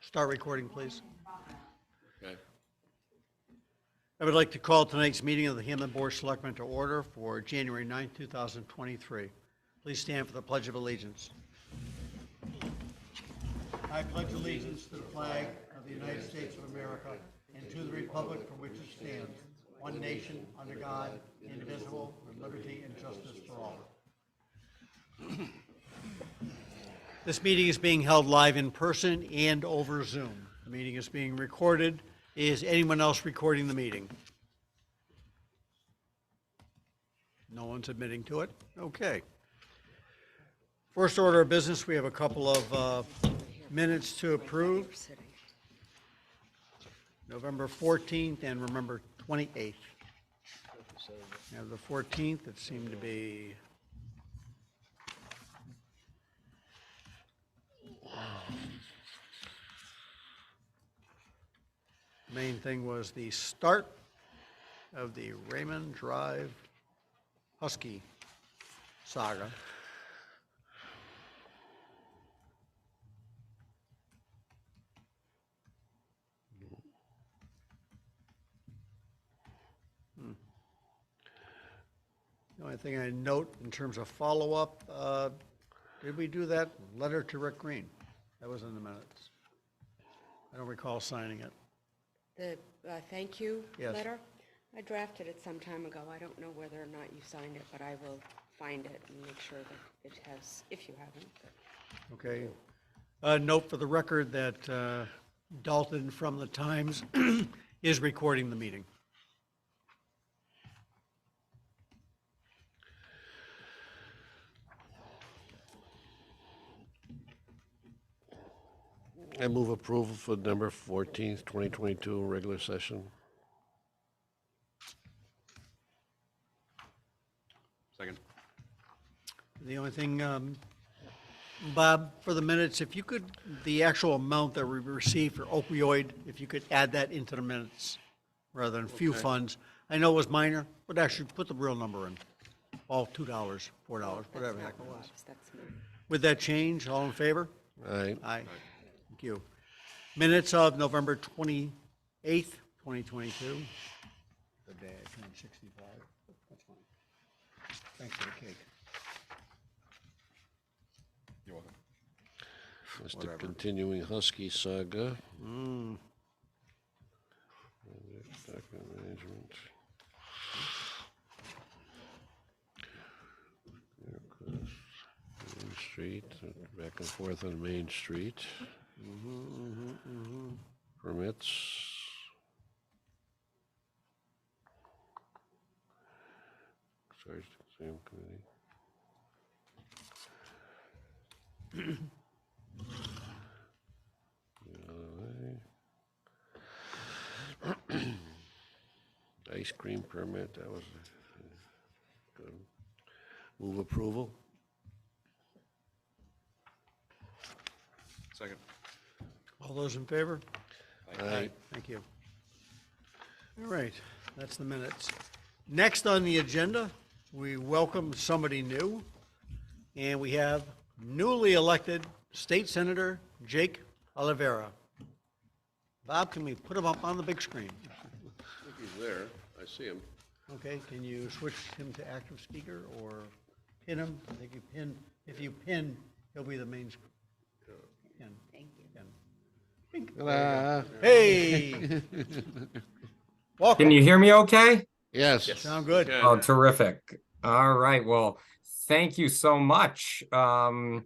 Start recording, please. Okay. I would like to call tonight's meeting of the Hampden Board of Selectmen to order for January 9th, 2023. Please stand for the Pledge of Allegiance. I pledge allegiance to the flag of the United States of America and to the republic for which it stands, one nation, under God, indivisible, with liberty and justice for all. This meeting is being held live in person and over Zoom. The meeting is being recorded. Is anyone else recording the meeting? No one's admitting to it? Okay. First order of business, we have a couple of minutes to approve. November 14th and November 28th. Now the 14th, it seemed to be the main thing was the start of the Raymond Drive Husky saga. The only thing I note in terms of follow-up, did we do that letter to Rick Green? That was in the minutes. I don't recall signing it. The thank you Yes. letter? I drafted it some time ago. I don't know whether or not you signed it, but I will find it and make sure that it has, if you haven't. Okay. Note for the record that Dalton from the Times is recording the meeting. I move approval for November 14th, 2022, regular session. Second. The only thing, Bob, for the minutes, if you could, the actual amount that we received for opioid, if you could add that into the minutes rather than few funds. I know it was minor, but actually put the real number in. All $2, $4, whatever the heck it was. That's me. With that change, all in favor? Aye. Aye. Thank you. Minutes of November 28th, 2022. The day I turned 65. That's fine. Thanks for the cake. You're welcome. Mr. Continuing Husky saga. Document management. Main Street, back and forth on Main Street. Permits. Sorry, same committee. Ice cream permit, that was good. Move approval. Second. All those in favor? Aye. Thank you. All right, that's the minutes. Next on the agenda, we welcome somebody new, and we have newly elected State Senator Jake Oliveira. Bob, can we put him up on the big screen? I think he's there. I see him. Okay, can you switch him to active speaker or pin him? I think you pin, if you pin, he'll be the main screen. Pin. Thank you. Pin. Hello. Hey! Welcome. Can you hear me okay? Yes. Sound good? Oh, terrific. All right. Well, thank you so much. I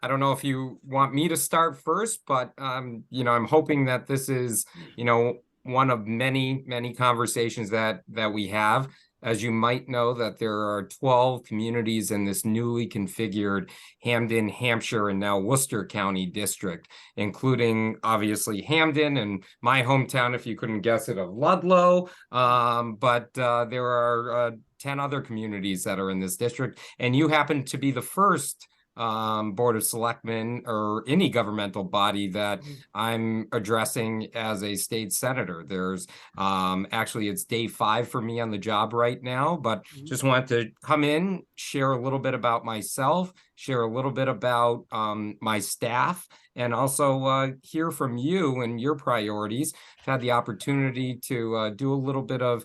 don't know if you want me to start first, but I'm hoping that this is, one of many conversations that we have. As you might know, that there are 12 communities in this newly configured Hampden, Hampshire, and now Worcester County district, including obviously Hampden and my hometown, if you couldn't guess it, of Ludlow. But there are 10 other communities that are in this district, and you happen to be the first Board of Selectmen or any governmental body that I'm addressing as a state senator. There's actually it's day 5 for me on the job right now, but just wanted to come in, share a little bit about myself, share a little bit about my staff, and also hear from you and your priorities. I've had the opportunity to do a little bit of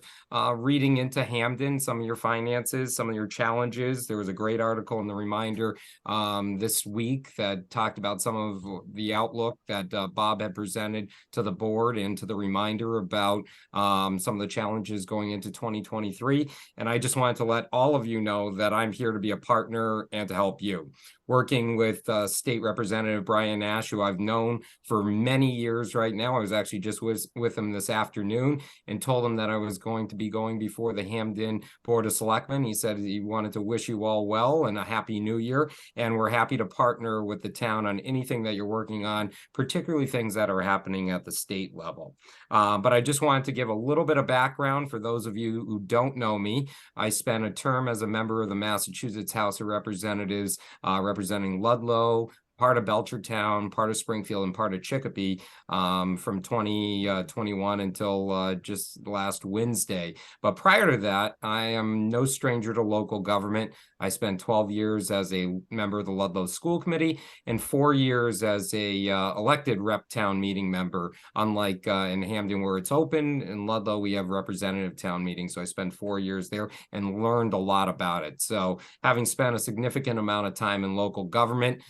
reading into Hampden, some of your finances, some of your challenges. There was a great article in the Reminder this week that talked about some of the outlook that Bob had presented to the board and to the Reminder about some of the challenges going into 2023. And I just wanted to let all of you know that I'm here to be a partner and to help you. Working with State Representative Brian Nash, who I've known for many years right now. I was actually just with him this afternoon and told him that I was going to be going before the Hampden Board of Selectmen. He said he wanted to wish you all well and a happy new year. And we're happy to partner with the town on anything that you're working on, particularly things that are happening at the state level. But I just wanted to give a little bit of background for those of you who don't know me. I spent a term as a member of the Massachusetts House of Representatives, representing Ludlow, part of Belchertown, part of Springfield, and part of Chicopee from 2021 until just last Wednesday. But prior to that, I am no stranger to local government. I spent 12 years as a member of the Ludlow School Committee and 4 years as a elected rep town meeting member. Unlike in Hampden where it's open, in Ludlow we have representative town meetings. So I spent 4 years there and learned a lot about it. So having spent a significant amount of time in local government,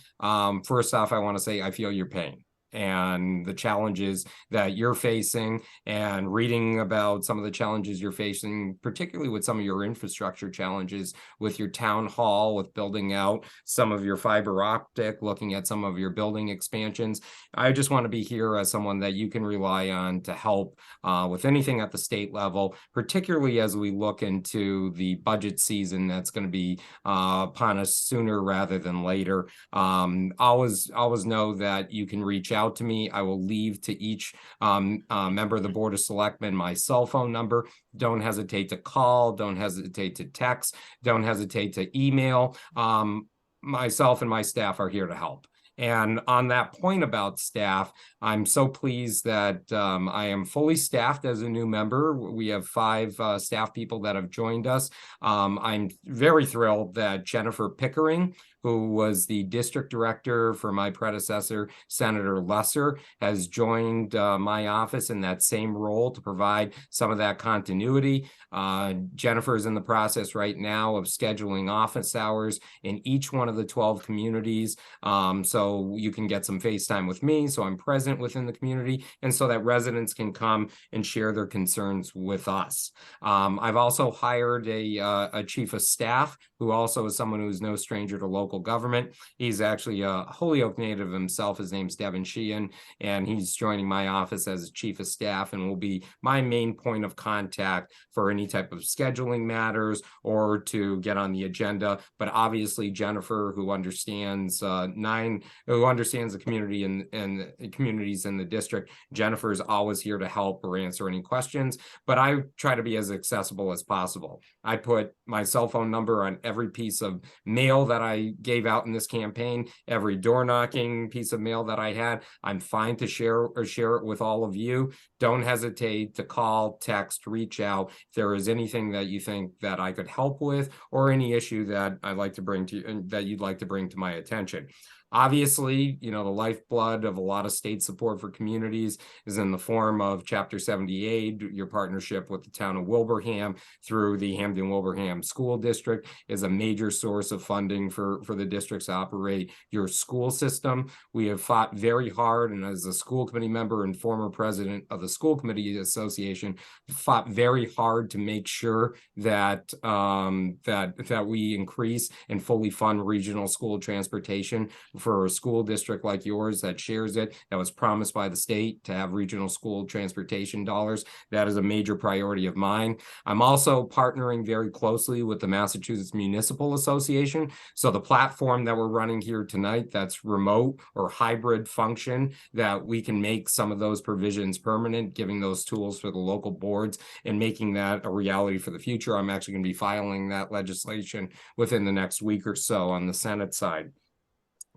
first off, I want to say I feel your pain and the challenges that you're facing, and reading about some of the challenges you're facing, particularly with some of your infrastructure challenges with your town hall, with building out some of your fiber optic, looking at some of your building expansions. I just want to be here as someone that you can rely on to help with anything at the state level, particularly as we look into the budget season that's going to be upon us sooner rather than later. Always know that you can reach out to me. I will leave to each member of the Board of Selectmen my cell phone number. Don't hesitate to call. Don't hesitate to text. Don't hesitate to email. Myself and my staff are here to help. And on that point about staff, I'm so pleased that I am fully staffed as a new member. We have 5 staff people that have joined us. I'm very thrilled that Jennifer Pickering, who was the district director for my predecessor, Senator Lesser, has joined my office in that same role to provide some of that continuity. Jennifer is in the process right now of scheduling office hours in each one of the 12 communities. So you can get some FaceTime with me, so I'm present within the community, and so that residents can come and share their concerns with us. I've also hired a chief of staff who also is someone who's no stranger to local government. He's actually a Holyoke native himself. His name's Devin Sheehan, and he's joining my office as chief of staff and will be my main point of contact for any type of scheduling matters or to get on the agenda. But obviously Jennifer, who understands the community and communities in the district, Jennifer is always here to help or answer any questions. But I try to be as accessible as possible. I put my cell phone number on every piece of mail that I gave out in this campaign, every door knocking piece of mail that I had. I'm fine to share it with all of you. Don't hesitate to call, text, reach out if there is anything that you think that I could help with, or any issue that I'd like to bring to you, that you'd like to bring to my attention. Obviously, the lifeblood of a lot of state support for communities is in the form of Chapter 78. Your partnership with the town of Wilbraham through the Hampden-Wilbraham School District is a major source of funding for the districts to operate your school system. We have fought very hard, and as a school committee member and former president of the School Committee Association, fought very hard to make sure that that we increase and fully fund regional school transportation for a school district like yours that shares it, that was promised by the state to have regional school transportation dollars. That is a major priority of mine. I'm also partnering very closely with the Massachusetts Municipal Association. So the platform that we're running here tonight, that's remote or hybrid function, that we can make some of those provisions permanent, giving those tools for the local boards and making that a reality for the future. I'm actually going to be filing that legislation within the next week or so on the Senate side.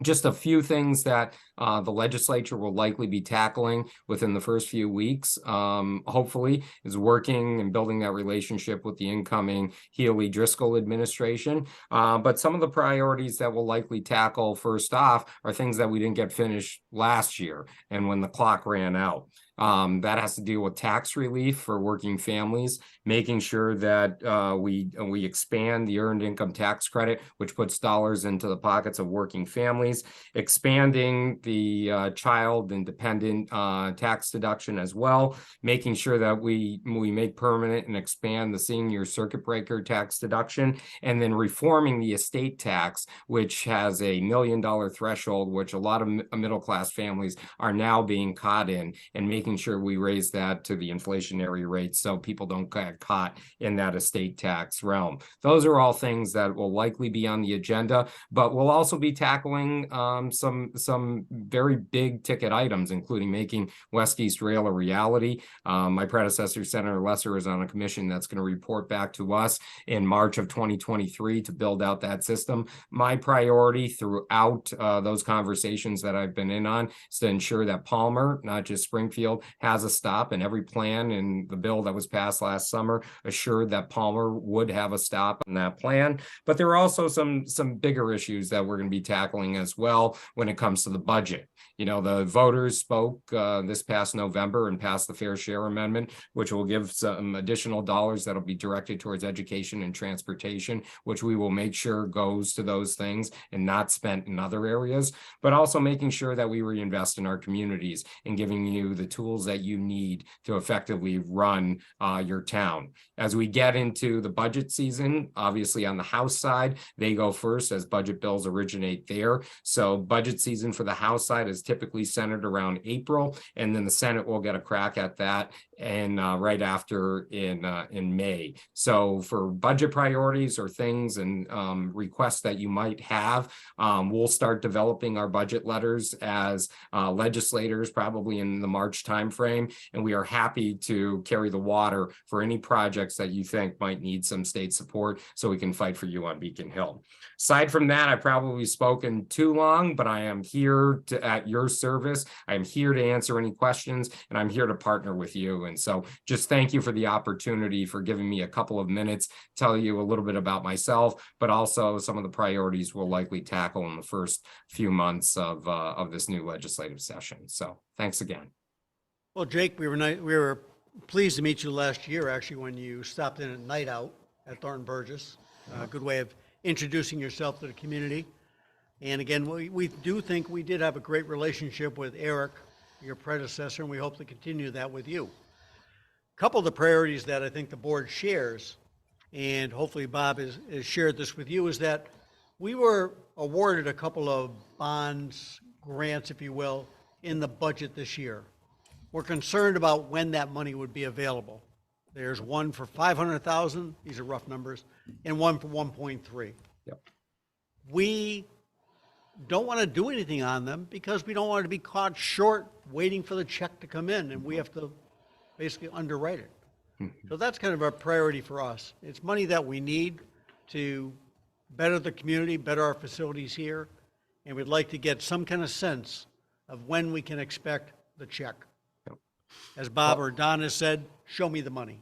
Just a few things that the legislature will likely be tackling within the first few weeks, hopefully, is working and building that relationship with the incoming Healy-Driscoll administration. But some of the priorities that we'll likely tackle first off are things that we didn't get finished last year and when the clock ran out. That has to deal with tax relief for working families, making sure that we expand the earned income tax credit, which puts dollars into the pockets of working families, expanding the child and dependent tax deduction as well, making sure that we make permanent and expand the senior circuit breaker tax deduction, and then reforming the estate tax, which has a $1 million threshold, which a lot of middle class families are now being caught in, and making sure we raise that to the inflationary rate so people don't get caught in that estate tax realm. Those are all things that will likely be on the agenda, but we'll also be tackling some very big ticket items, including making West East Rail a reality. My predecessor, Senator Lesser, is on a commission that's going to report back to us in March of 2023 to build out that system. My priority throughout those conversations that I've been in on is to ensure that Palmer, not just Springfield, has a stop, and every plan in the bill that was passed last summer assured that Palmer would have a stop on that plan. But there are also some bigger issues that we're going to be tackling as well when it comes to the budget. You know, the voters spoke this past November and passed the Fair Share Amendment, which will give some additional dollars that'll be directed towards education and transportation, which we will make sure goes to those things and not spent in other areas, but also making sure that we reinvest in our communities and giving you the tools that you need to effectively run your town. As we get into the budget season, obviously on the House side, they go first as budget bills originate there. So budget season for the House side is typically centered around April, and then the Senate will get a crack at that and right after in May. So for budget priorities or things and requests that you might have, we'll start developing our budget letters as legislators probably in the March timeframe, and we are happy to carry the water for any projects that you think might need some state support so we can fight for you on Beacon Hill. Aside from that, I've probably spoken too long, but I am here at your service. I'm here to answer any questions, and I'm here to partner with you. And so just thank you for the opportunity for giving me a couple of minutes, tell you a little bit about myself, but also some of the priorities we'll likely tackle in the first few months of this new legislative session. So thanks again. Well, Jake, we were pleased to meet you last year, actually, when you stopped in at Night Out at Thornton Burgess. A good way of introducing yourself to the community. And again, we do think we did have a great relationship with Eric, your predecessor, and we hope to continue that with you. A couple of the priorities that I think the board shares, and hopefully Bob has shared this with you, is that we were awarded a couple of bonds, grants, if you will, in the budget this year. We're concerned about when that money would be available. There's one for 500,000, these are rough numbers, and one for 1.3. Yep. We don't want to do anything on them because we don't want to be caught short waiting for the check to come in, and we have to basically underwrite it. So that's kind of a priority for us. It's money that we need to better the community, better our facilities here, and we'd like to get some kind of sense of when we can expect the check. Yep. As Bob or Don has said, show me the money.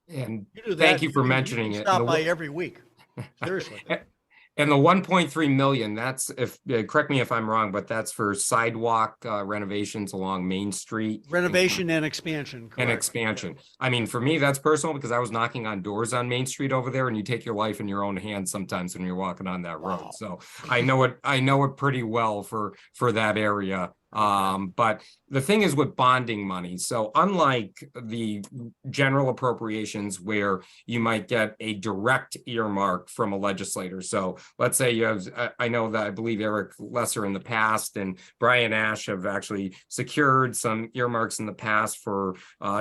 And You do thank that, you for mentioning you it. stop by every week, seriously. And the 1.3 million, that's, if correct me if I'm wrong, but that's for sidewalk renovations along Main Street. Renovation and expansion, And correct. expansion. I mean, for me, that's personal because I was knocking on doors on Main Street over there, and you take your life in your own hands sometimes when you're walking on that road. Wow. So I know it pretty well for that area. But the thing is with bonding money, so unlike the general appropriations where you might get a direct earmark from a legislator. So let's say you have, I know that I believe Eric Lesser in the past and Brian Ash have actually secured some earmarks in the past for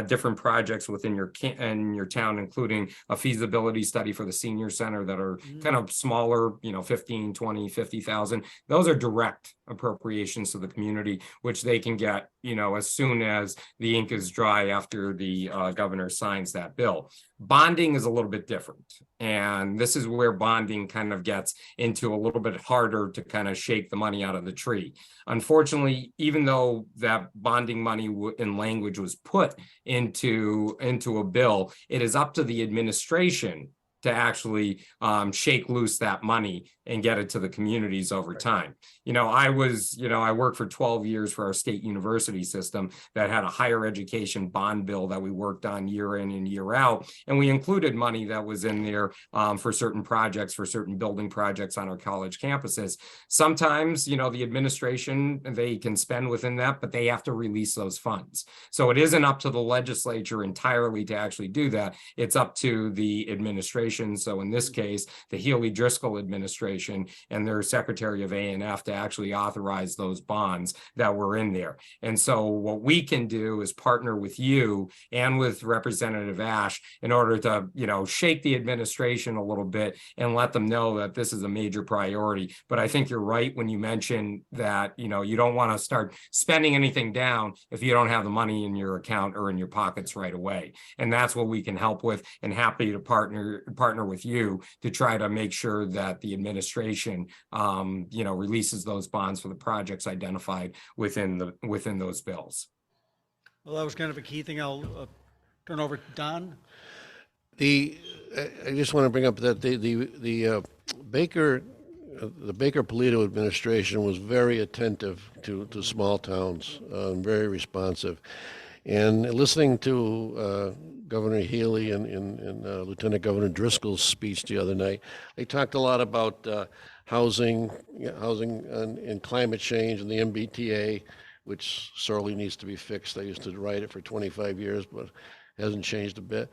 different projects within your town, including a feasibility study for the senior center that are kind of smaller, 15, 20, 50,000. Those are direct appropriations to the community. which they can get, as soon as the ink is dry after the governor signs that bill. Bonding is a little bit different. And this is where bonding kind of gets into a little bit harder to kind of shake the money out of the tree. Unfortunately, even though that bonding money in language was put into a bill, it is up to the administration to actually shake loose that money and get it to the communities over time. I worked for 12 years for our state university system that had a higher education bond bill that we worked on year in and year out. And we included money that was in there for certain projects, for certain building projects on our college campuses. Sometimes, the administration, they can spend within that, but they have to release those funds. So it isn't up to the legislature entirely to actually do that. It's up to the administration. So in this case, the Healy-Driscoll administration and their Secretary of A&F to actually authorize those bonds that were in there. And so what we can do is partner with you and with Representative Ash in order to, shake the administration a little bit and let them know that this is a major priority. But I think you're right when you mention that, you don't want to start spending anything down if you don't have the money in your account or in your pockets right away. And that's what we can help with, and happy to partner with you to try to make sure that the administration releases those bonds for the projects identified within those bills. Well, that was kind of a key thing. I'll turn over to Don. I just want to bring up that the Baker-Polito administration was very attentive to small towns, very responsive. And listening to Governor Healy and Lieutenant Governor Driscoll's speech the other night, they talked a lot about housing and climate change and the MBTA, which sorely needs to be fixed. I used to write it for 25 years, but hasn't changed a bit.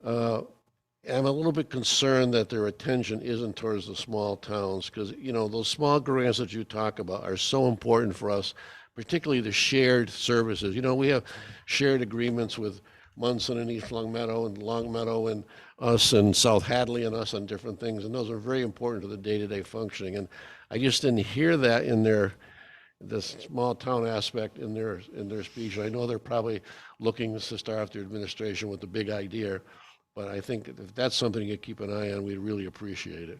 I'm a little bit concerned that their attention isn't towards the small towns, because, those small grants that you talk about are so important for us, particularly the shared services. We have shared agreements with Munson and East Longmeadow and us and South Hadley and us on different things, and those are very important to the day-to-day functioning. And I just didn't hear that in the small town aspect in their speech. I know they're probably looking to start off their administration with the big idea, but I think if that's something you keep an eye on, we'd really appreciate it.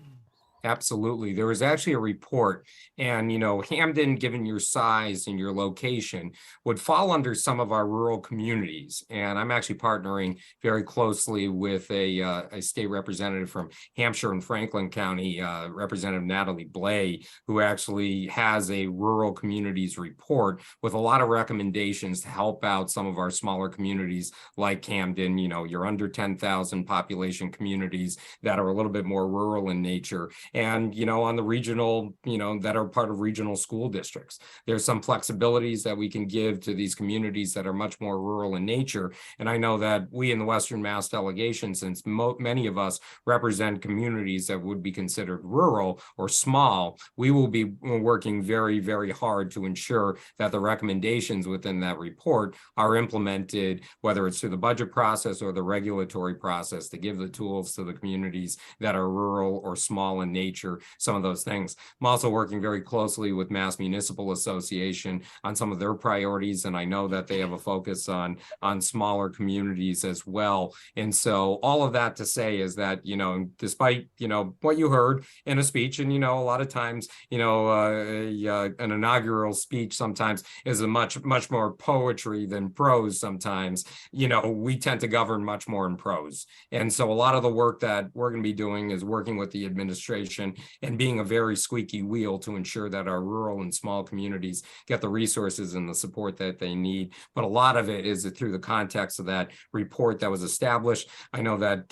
Absolutely. There was actually a report, and Hampden, given your size and your location, would fall under some of our rural communities. And I'm actually partnering very closely with a state representative from Hampshire and Franklin County, Representative Natalie Blay, who actually has a rural communities report with a lot of recommendations to help out some of our smaller communities like Hampden, your under 10,000 population communities that are a little bit more rural in nature. And, on the regional, that are part of regional school districts, there's some flexibilities that we can give to these communities that are much more rural in nature. And I know that we in the Western Mass delegation, since many of us represent communities that would be considered rural or small, we will be working very, very hard to ensure that the recommendations within that report are implemented, whether it's through the budget process or the regulatory process, to give the tools to the communities that are rural or small in nature, some of those things. I'm also working very closely with Mass Municipal Association on some of their priorities, and I know that they have a focus on smaller communities as well. And so all of that to say is that, despite, what you heard in a speech, and, a lot of times, an inaugural speech sometimes is a much more poetry than prose sometimes, we tend to govern much more in prose. And so a lot of the work that we're going to be doing is working with the administration and being a very squeaky wheel to ensure that our rural and small communities get the resources and the support that they need. But a lot of it is through the context of that report that was established. I know that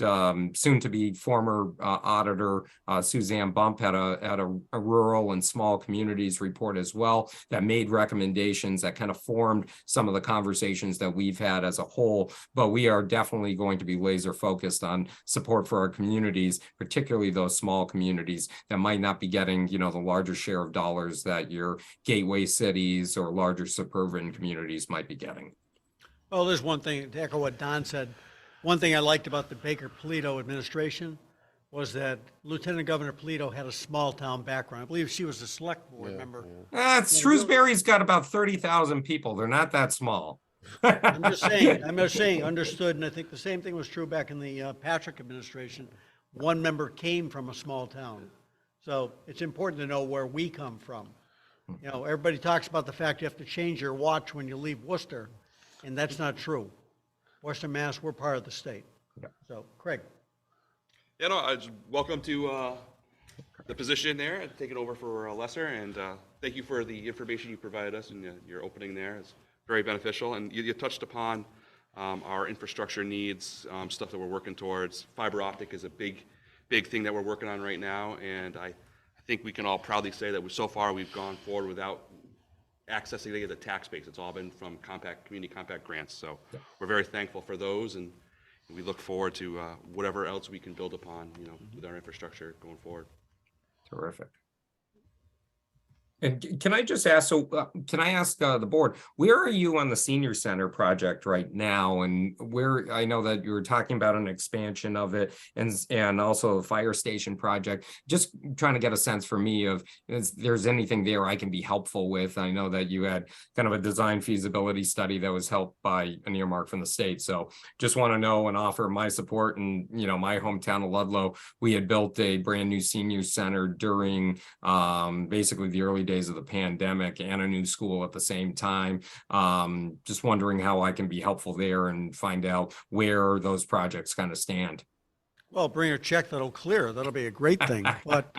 soon to be former auditor Suzanne Bump had a rural and small communities report as well that made recommendations that kind of formed some of the conversations that we've had as a whole. But we are definitely going to be laser focused on support for our communities, particularly those small communities that might not be getting, the larger share of dollars that your gateway cities or larger suburban communities might be getting. Well, there's one thing, to echo what Don said, one thing I liked about the Baker-Polito administration was that Lieutenant Governor Polito had a small-town background. I believe she was a select board member. Shrewsbury's got about 30,000 people. They're not that small. I'm just saying, understood, and I think the same thing was true back in the Patrick administration. One member came from a small town. So it's important to know where we come from. You know, everybody talks about the fact you have to change your watch when you leave Worcester, and that's not true. Western Mass, we're part of the state. So, Craig. Yeah, no, welcome to the position there, taking over for Lesser, and thank you for the information you provided us in your opening there. It's very beneficial, and you touched upon our infrastructure needs, stuff that we're working towards. Fiber optic is a big thing that we're working on right now, and I think we can all proudly say that so far we've gone forward without accessing any of the tax base. It's all been from community compact grants, so we're very thankful for those, and we look forward to whatever else we can build upon, with our infrastructure going forward. Terrific. And can I just ask, can I ask the board, where are you on the senior center project right now? And where, I know that you were talking about an expansion of it and also a fire station project, just trying to get a sense for me of, if there's anything there I can be helpful with. I know that you had kind of a design feasibility study that was helped by an earmark from the state. So just want to know and offer my support. And, my hometown of Ludlow, we had built a brand new senior center during basically the early days of the pandemic and a new school at the same time. Just wondering how I can be helpful there and find out where those projects kind of stand. Well, bring a check that'll clear. That'll be a great thing. But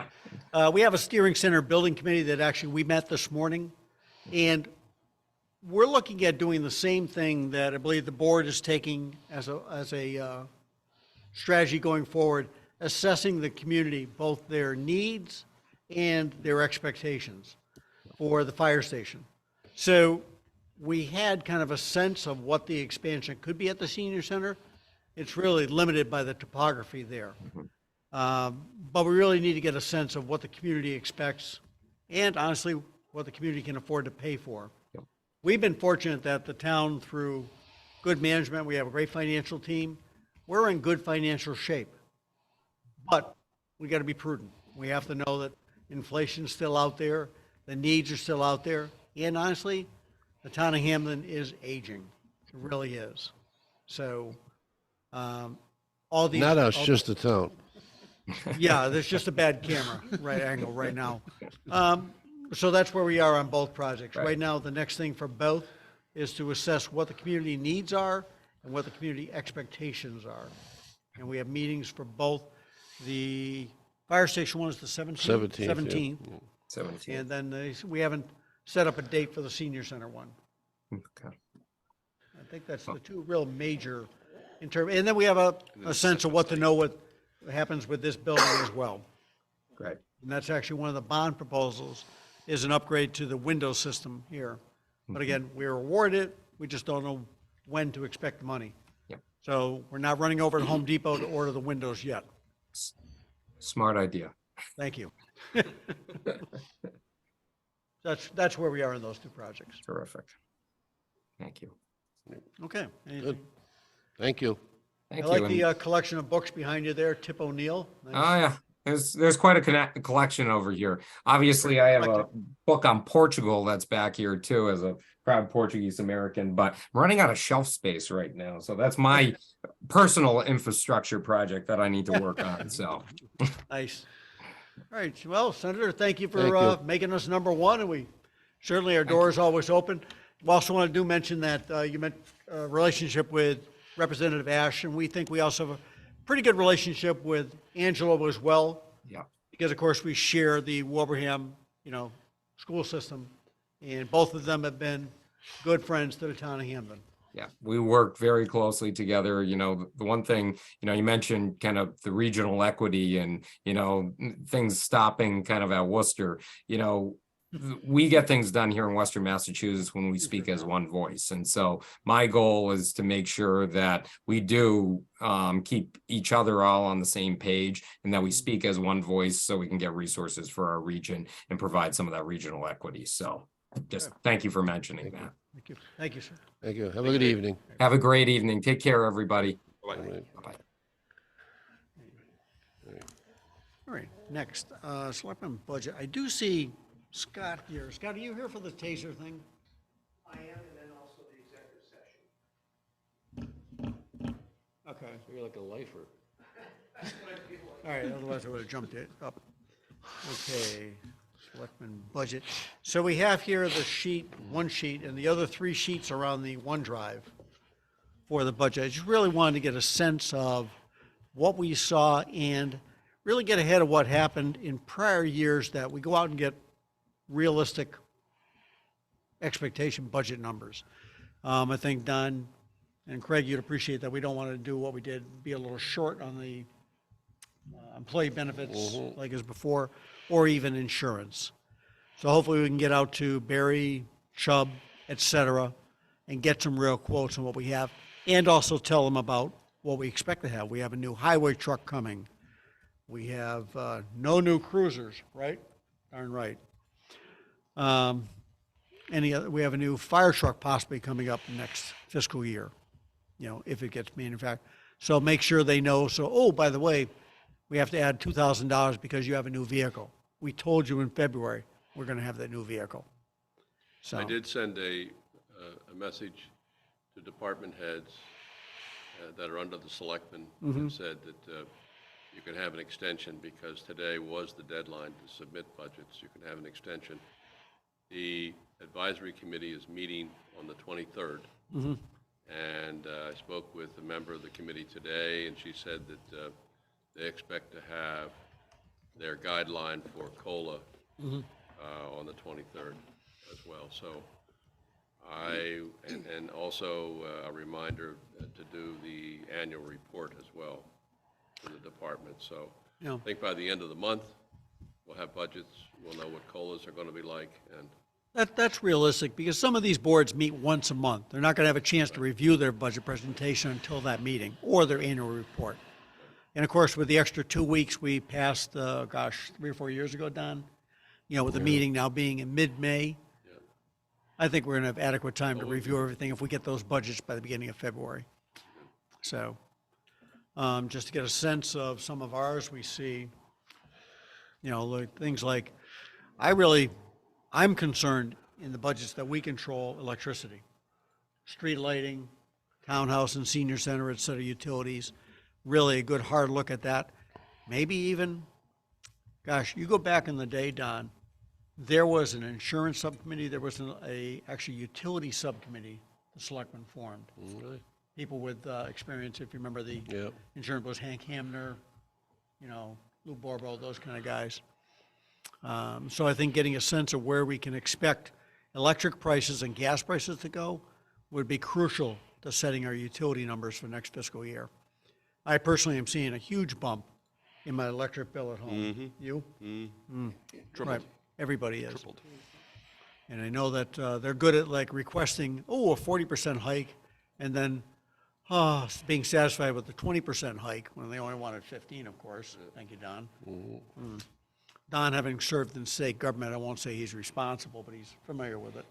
we have a steering center building committee that actually we met this morning, and we're looking at doing the same thing that I believe the board is taking as a strategy going forward, assessing the community, both their needs and their expectations for the fire station. So we had kind of a sense of what the expansion could be at the senior center. It's really limited by the topography there. But we really need to get a sense of what the community expects and honestly, what the community can afford to pay for. Yep. We've been fortunate that the town, through good management, we have a great financial team. We're in good financial shape, but we got to be prudent. We have to know that inflation's still out there, the needs are still out there, and honestly, the town of Hampden is aging. It really is. So, all these. Not us, just the town. Yeah, there's just a bad camera angle right now. So that's where we are on both projects. Right now, the next thing for both is to assess what the community needs are and what the community expectations are. And we have meetings for both. The fire station one is the 17th. 17th, 17. And then we haven't set up a date for the senior center one. Okay. I think that's the two real major and then we have a sense of what to know what happens with this building as well. Great. And that's actually one of the bond proposals, is an upgrade to the window system here. But again, we're awarded, we just don't know when to expect the money. Yep. So we're not running over to Home Depot to order the windows yet. Smart idea. Thank you. That's where we are in those two projects. Terrific. Thank you. Okay. Anything? Good. Thank you. Thank I you. like And- the collection of books behind you there, Tip O'Neill. Nice. Oh yeah, there's quite a collection over here. Obviously, I have a book on Portugal that's back here too, as a proud Portuguese American. But I'm running out of shelf space right now, so that's my personal infrastructure project that I need to work on. So, Nice. All right. Well, Senator, thank you Thank for you. making us number one, and we certainly, our door is always open. We also want to mention that you meant a relationship with Representative Ash, and we think we also have a pretty good relationship with Angelo as well, yeah, because of course we share the Wilbraham, school system, and both of them have been good friends to the town of Hampden. yeah, we work very closely together. The one thing, you mentioned kind of the regional equity and things stopping kind of at Worcester. We get things done here in Western Massachusetts when we speak as one voice. And so my goal is to make sure that we do keep each other all on the same page and that we speak as one voice so we can get resources for our region and provide some of that regional equity. So just thank you for mentioning that. Thank you. Thank you, sir. Thank you. Have a good evening. Have a great evening. Take care, everybody. Bye. All right. Bye-bye. All right, next, Selectmen budget. I do see Scott here. Scott, are you here for the taser thing? I am, and then also the executive session. Okay. You're like a lifer. All right, otherwise I would have jumped it up. Okay, Selectmen budget. So we have here the sheet, one sheet, and the other three sheets are on the OneDrive for the budget. I just really wanted to get a sense of what we saw and really get ahead of what happened in prior years, that we go out and get realistic expectation budget numbers. I think Don and Craig, you'd appreciate that we don't want to do what we did, be a little short on the employee benefits like as before, or even insurance. So hopefully we can get out to Barry, Chubb, et cetera, and get some real quotes on what we have, and also tell them about what we expect to have. We have a new highway truck coming. We have no new cruisers, right? Darn right. We have a new fire truck possibly coming up next fiscal year, if it gets manufactured. So make sure they know. So, oh, by the way, we have to add $2,000 because you have a new vehicle. We told you in February we're going to have that new vehicle. So I did send a message to department heads that are under the selectmen and said that you can have an extension because today was the deadline to submit budgets. You can have an extension. The advisory committee is meeting on the 23rd. And I spoke with a member of the committee today, and she said that they expect to have their guideline for COLA on the 23rd as well. So and also a reminder to do the annual report as well for the department. So I think by the end of the month, we'll have budgets, we'll know what COLAs are going to be like, and that's realistic, because some of these boards meet once a month. They're not going to have a chance to review their budget presentation until that meeting, or their annual report. And of course, with the extra 2 weeks we passed, 3 or 4 years ago, Don, with the meeting now being in mid-May, I think we're going to have adequate time to review everything if we get those budgets by the beginning of February. So, just to get a sense of some of ours, we see, like things like, I'm concerned in the budgets that we control electricity, street lighting, townhouse and senior center, et cetera, utilities. Really a good hard look at that. Maybe even, you go back in the day, Don, there was an insurance subcommittee, there was actually utility subcommittee the selectmen formed. Really? People with experience, if you remember the insurance was Hank Hamner, Lou Borbo, those kind of guys. So I think getting a sense of where we can expect electric prices and gas prices to go would be crucial to setting our utility numbers for next fiscal year. I personally am seeing a huge bump in my electric bill at home. You? Tripled. Right. Everybody is. Tripled. And I know that they're good at requesting, a 40% hike, and then being satisfied with the 20% hike when they only wanted 15, of course. Thank you, Don. Don, having served in state government, I won't say he's responsible, but he's familiar with it.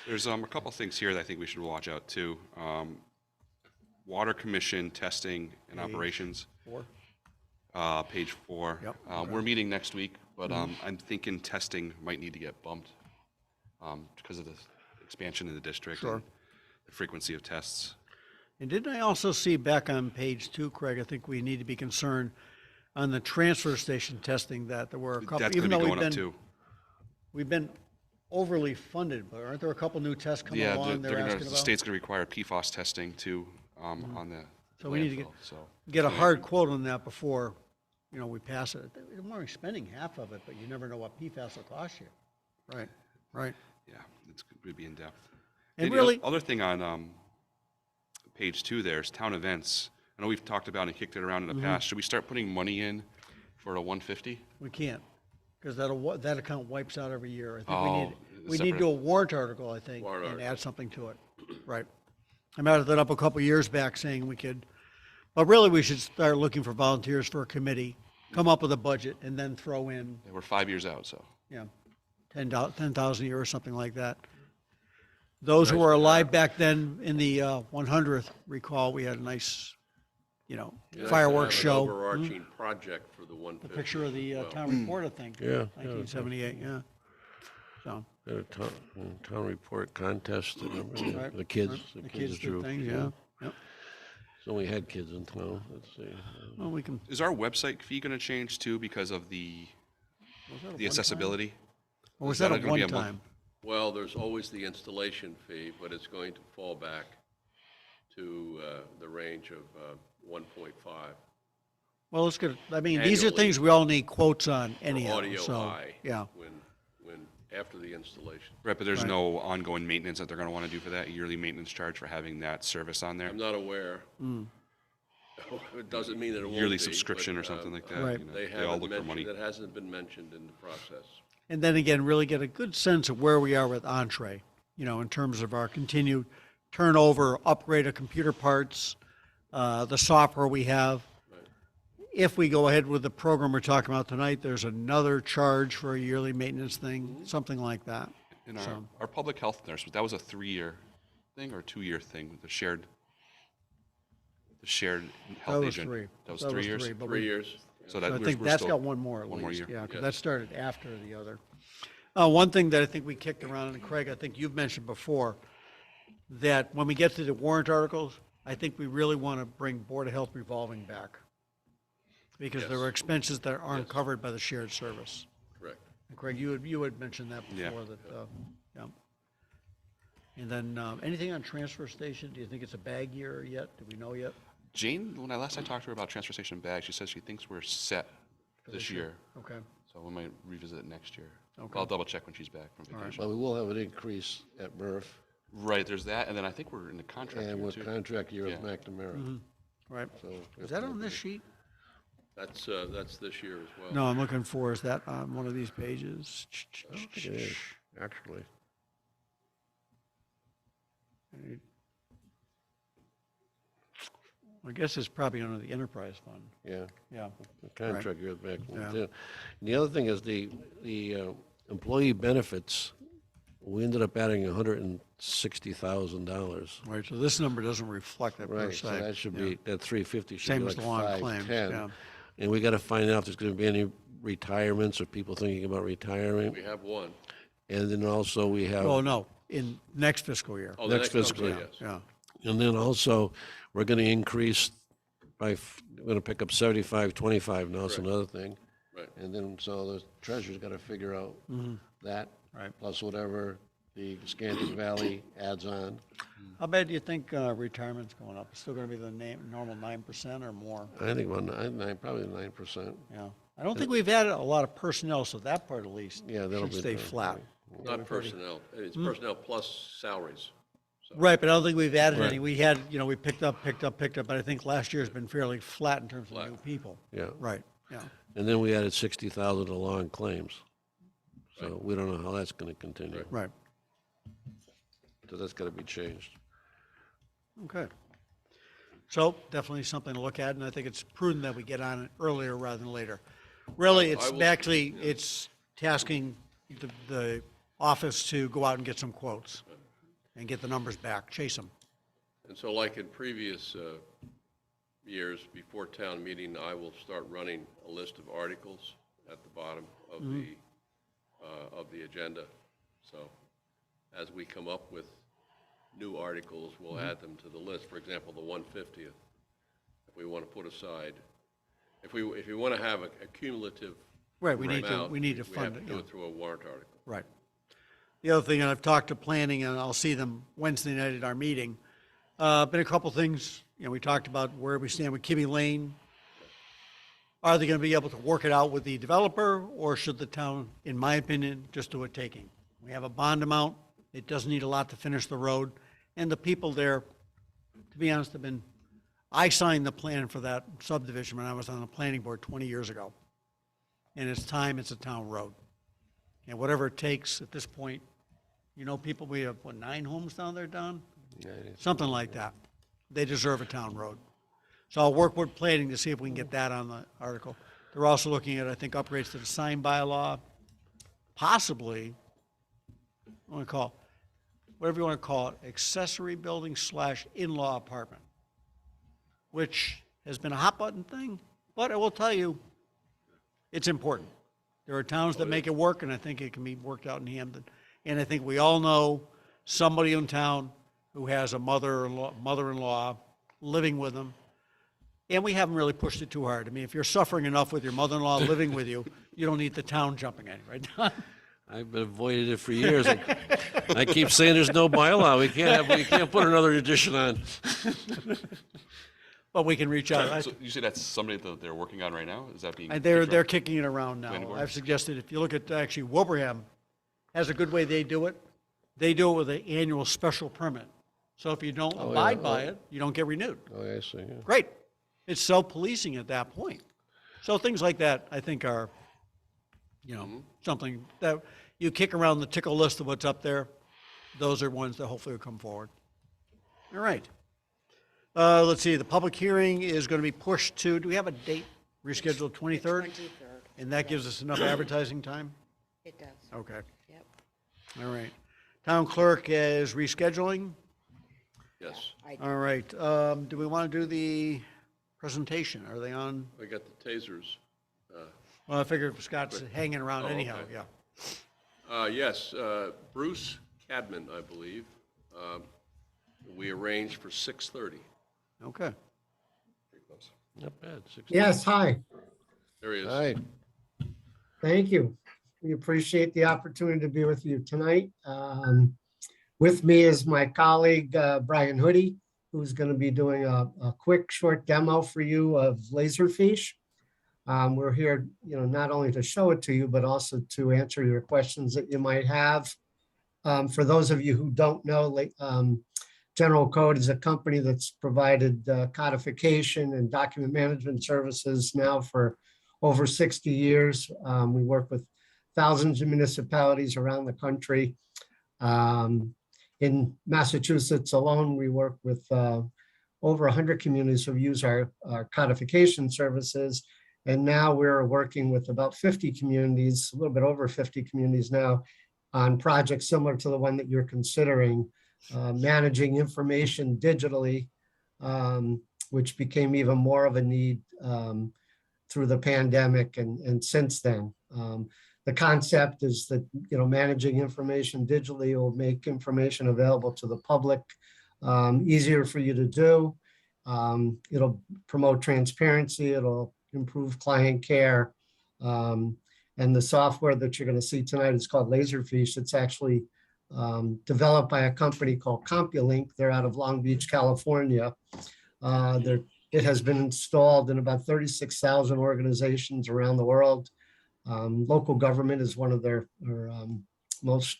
There's a couple things here that I think we should watch out too. Water Commission testing and operations. 4. Page 4. Yep. We're meeting next week, but I'm thinking testing might need to get bumped because of the expansion in the district and the frequency of tests. And didn't I also see back on page 2, Craig, I think we need to be concerned on the transfer station testing that there were a couple, That's even going to though be going up too. we've been overly funded, but aren't there a couple new tests coming along they're asking the about? state's going to require PFAS testing too on the So we need to landfill, so. get a hard quote on that before, we pass it. We're only spending half of it, but you never know what PFAS will cost you. Right. Yeah, it's going to be in depth. And the really- other thing on page 2 there is town events. I know we've talked about and kicked it around in the past. Should we start putting money in for a 150? We can't, because that account wipes out every year. I think Oh, we need to do a warrant article, I think, Warrant and article. add something to it. Right. I mounted that up a couple years back saying we could, but really we should start looking for volunteers for a committee, come up with a budget, and then throw in, Yeah, we're 5 years out, so. 10,000 a year or something like that. Those who were alive back then in the 100th recall we had a nice you know, You'd like to fireworks have show. an overarching project for the 150. The picture of the as well. town report, I think. Yeah, yeah. 1978, yeah. So, Had a town report contest, remember, right. the kids, right. the kids did drew. things, yeah. Yep. So we had kids in town, let's see. Well, we can. Is our website fee going to change too because of the Was that a the one-time? accessibility? Or was Is that a gonna be month- one-time? Well, there's always the installation fee, but it's going to fall back to the range of 1.5 Well, let's get, I mean, these are Annually. things we all need quotes on for anyhow, audio so, high yeah. when after the installation. Right, but there's Right. no ongoing maintenance that they're going to want to do for that yearly maintenance charge for having that service on there. I'm not aware. It doesn't mean that it won't be. Yearly subscription but, or something like that. Right. You know, They they all haven't look for money. mentioned, that hasn't been mentioned in the process. And then again, really get a good sense of where we are with Entree, you know, in terms of our continued turnover, upgrade of computer parts, the software we have. If we go ahead with the program we're talking about tonight, there's another charge for a yearly maintenance thing, something like that. And So- our public health nurse, that was a 3-year thing or a 2-year thing with the shared health That was agent. three. That was 3 years? but 3 we- years. So that I we're- think we're that's still- got one more at one more least, year. yeah, because Yes. that started after the other. One thing that I think we kicked around, and Craig, I think you've mentioned before, that when we get to the warrant articles, I think we really want to bring Board of Health revolving back. Because there Yes. are expenses that aren't Yes. covered by the shared service. Correct. And Craig, you had mentioned that Yeah. before, that, yeah. And then, anything on transfer station, do you think it's a bag year yet? Do we know yet? Jane, when I last I talked to her about transport station bags, she says she thinks we're set this year. Okay, So we might revisit it next year. Okay. I'll double check when she's back from right. vacation. But we will have an increase at Murph Right, there's that, and then I think we're in the contract and year with too. contract year with Yeah. McNamara. right. So Is that on this sheet? That's this year as well. No, I'm looking for, is that on one of these pages? I don't think it is, actually. I guess it's probably under the enterprise fund, Yeah, yeah. the contract year with McNamara. Yeah. And the other thing is the employee benefits, we ended up adding $160,000. Right, so this number doesn't reflect that per Right, so se. that should yeah. be, that 350 should Same be as like the long claims, 510. yeah. And we got to find out if there's going to be any retirements or people thinking about retiring. We have one. And then also we have, Oh, no, in next fiscal year, Oh, the Next next fiscal year, year. yes. yeah. and then also, we're going to increase by, we're going to pick up 75, 25 now, it's Correct. another thing. Right. And then, so the treasurer's got to figure out that. Right. Plus whatever the Scandic Valley adds on. How bad do you think retirement's going up? It's still gonna be the normal 9% or more? I think about probably 9%. Yeah. I don't think we've added a lot of personnel, so that part at least Yeah, that'll should be stay done, flat. right. Not personnel. It's personnel plus salaries. So, Right, but I don't think we've added Right. any. We had, you know, we picked up, but I think last year's been fairly flat in terms of Flat. new people. Yeah. Right, yeah. And then we added 60,000 to long claims. So we don't know how that's going to continue. Right, So that's got to be changed. okay. So definitely something to look at, and I think it's prudent that we get on it earlier rather than later. Really, it's will- actually, it's tasking the office to go out and get some quotes and get the numbers back, chase them. and so like in previous years, before town meeting, I will start running a list of articles at the bottom of the agenda. So as we come up with new articles, we'll add them to the list. For example, the 150th, if we want to put aside, if we want to have a cumulative Right, we need to, amount, we need to we fund have it, to do yeah. it through a warrant article. Right. The other thing, and I've talked to planning, and I'll see them Wednesday night at our meeting, been a couple things, you know, we talked about where we stand with Kibbe Lane. Are they gonna be able to work it out with the developer, or should the town, in my opinion, just do a taking? We have a bond amount, it doesn't need a lot to finish the road, and the people there, to be honest, I signed the plan for that subdivision when I was on the planning board 20 years ago. And it's time, it's a town road. And whatever it takes at this point, you know, people, we have, what, 9 homes down there, Don? Yeah, it's- Something like that. They deserve a town road. So I'll work with planning to see if we can get that on the article. They're also looking at, I think, upgrades to the sign bylaw, possibly, I want to call, whatever you want to call it, accessory building / in-law apartment, which has been a hot button thing, but I will tell you, it's important. There are towns that make it work, and I think it can be worked out in Hampden. And I think we all know somebody in town who has a mother-in-law living with them. And we haven't really pushed it too hard. I mean, if you're suffering enough with your mother-in-law living with you, you don't need the town jumping in, right, Don? I've avoided it for years. I keep saying there's no bylaw. We can't put another edition on. But we can reach out. So you say that's somebody that they're working on right now? Is that being? They're kicked around? kicking it around Planning now. board? I've suggested, if you look at, actually, Wilbraham has a good way they do it. They do it with an annual special permit. So if you don't abide by it, you don't get renewed. Oh, I see, yeah. Great. It's self-policing at that point. So things like that, I think, are, something that you kick around the tickle list of what's up there. Those are ones that hopefully will come forward. All right. Let's see, the public hearing is going to be pushed to, do we have a date rescheduled, 23rd? 23rd. And that gives us enough advertising time? It does. Okay, Yep. all right. Town clerk is rescheduling. Yes, All right, do we want to do the presentation? Are they on? I got the tasers. Well, I figured Scott's hanging around Oh, anyhow, okay. yeah. Yes, Bruce Cadman, I believe. We arranged for 6:30. Okay. Not bad. 16. Yes, hi. There he is. Hi. Thank you. We appreciate the opportunity to be with you tonight. With me is my colleague, Brian Hoodie, who's going to be doing a quick, short demo for you of Laserfish. We're here, not only to show it to you, but also to answer your questions that you might have. For those of you who don't know, General Code is a company that's provided codification and document management services now for over 60 years. We work with thousands of municipalities around the country. In Massachusetts alone, we work with over 100 communities who use our codification services. And now we're working with about 50 communities, a little bit over 50 communities now, on projects similar to the one that you're considering, managing information digitally, which became even more of a need through the pandemic and since then. The concept is that, managing information digitally will make information available to the public easier for you to do. It'll promote transparency. It'll improve client care. And the software that you're going to see tonight is called Laserfish. It's actually developed by a company called CompuLink. They're out of Long Beach, California. It has been installed in about 36,000 organizations around the world. Local government is one of their most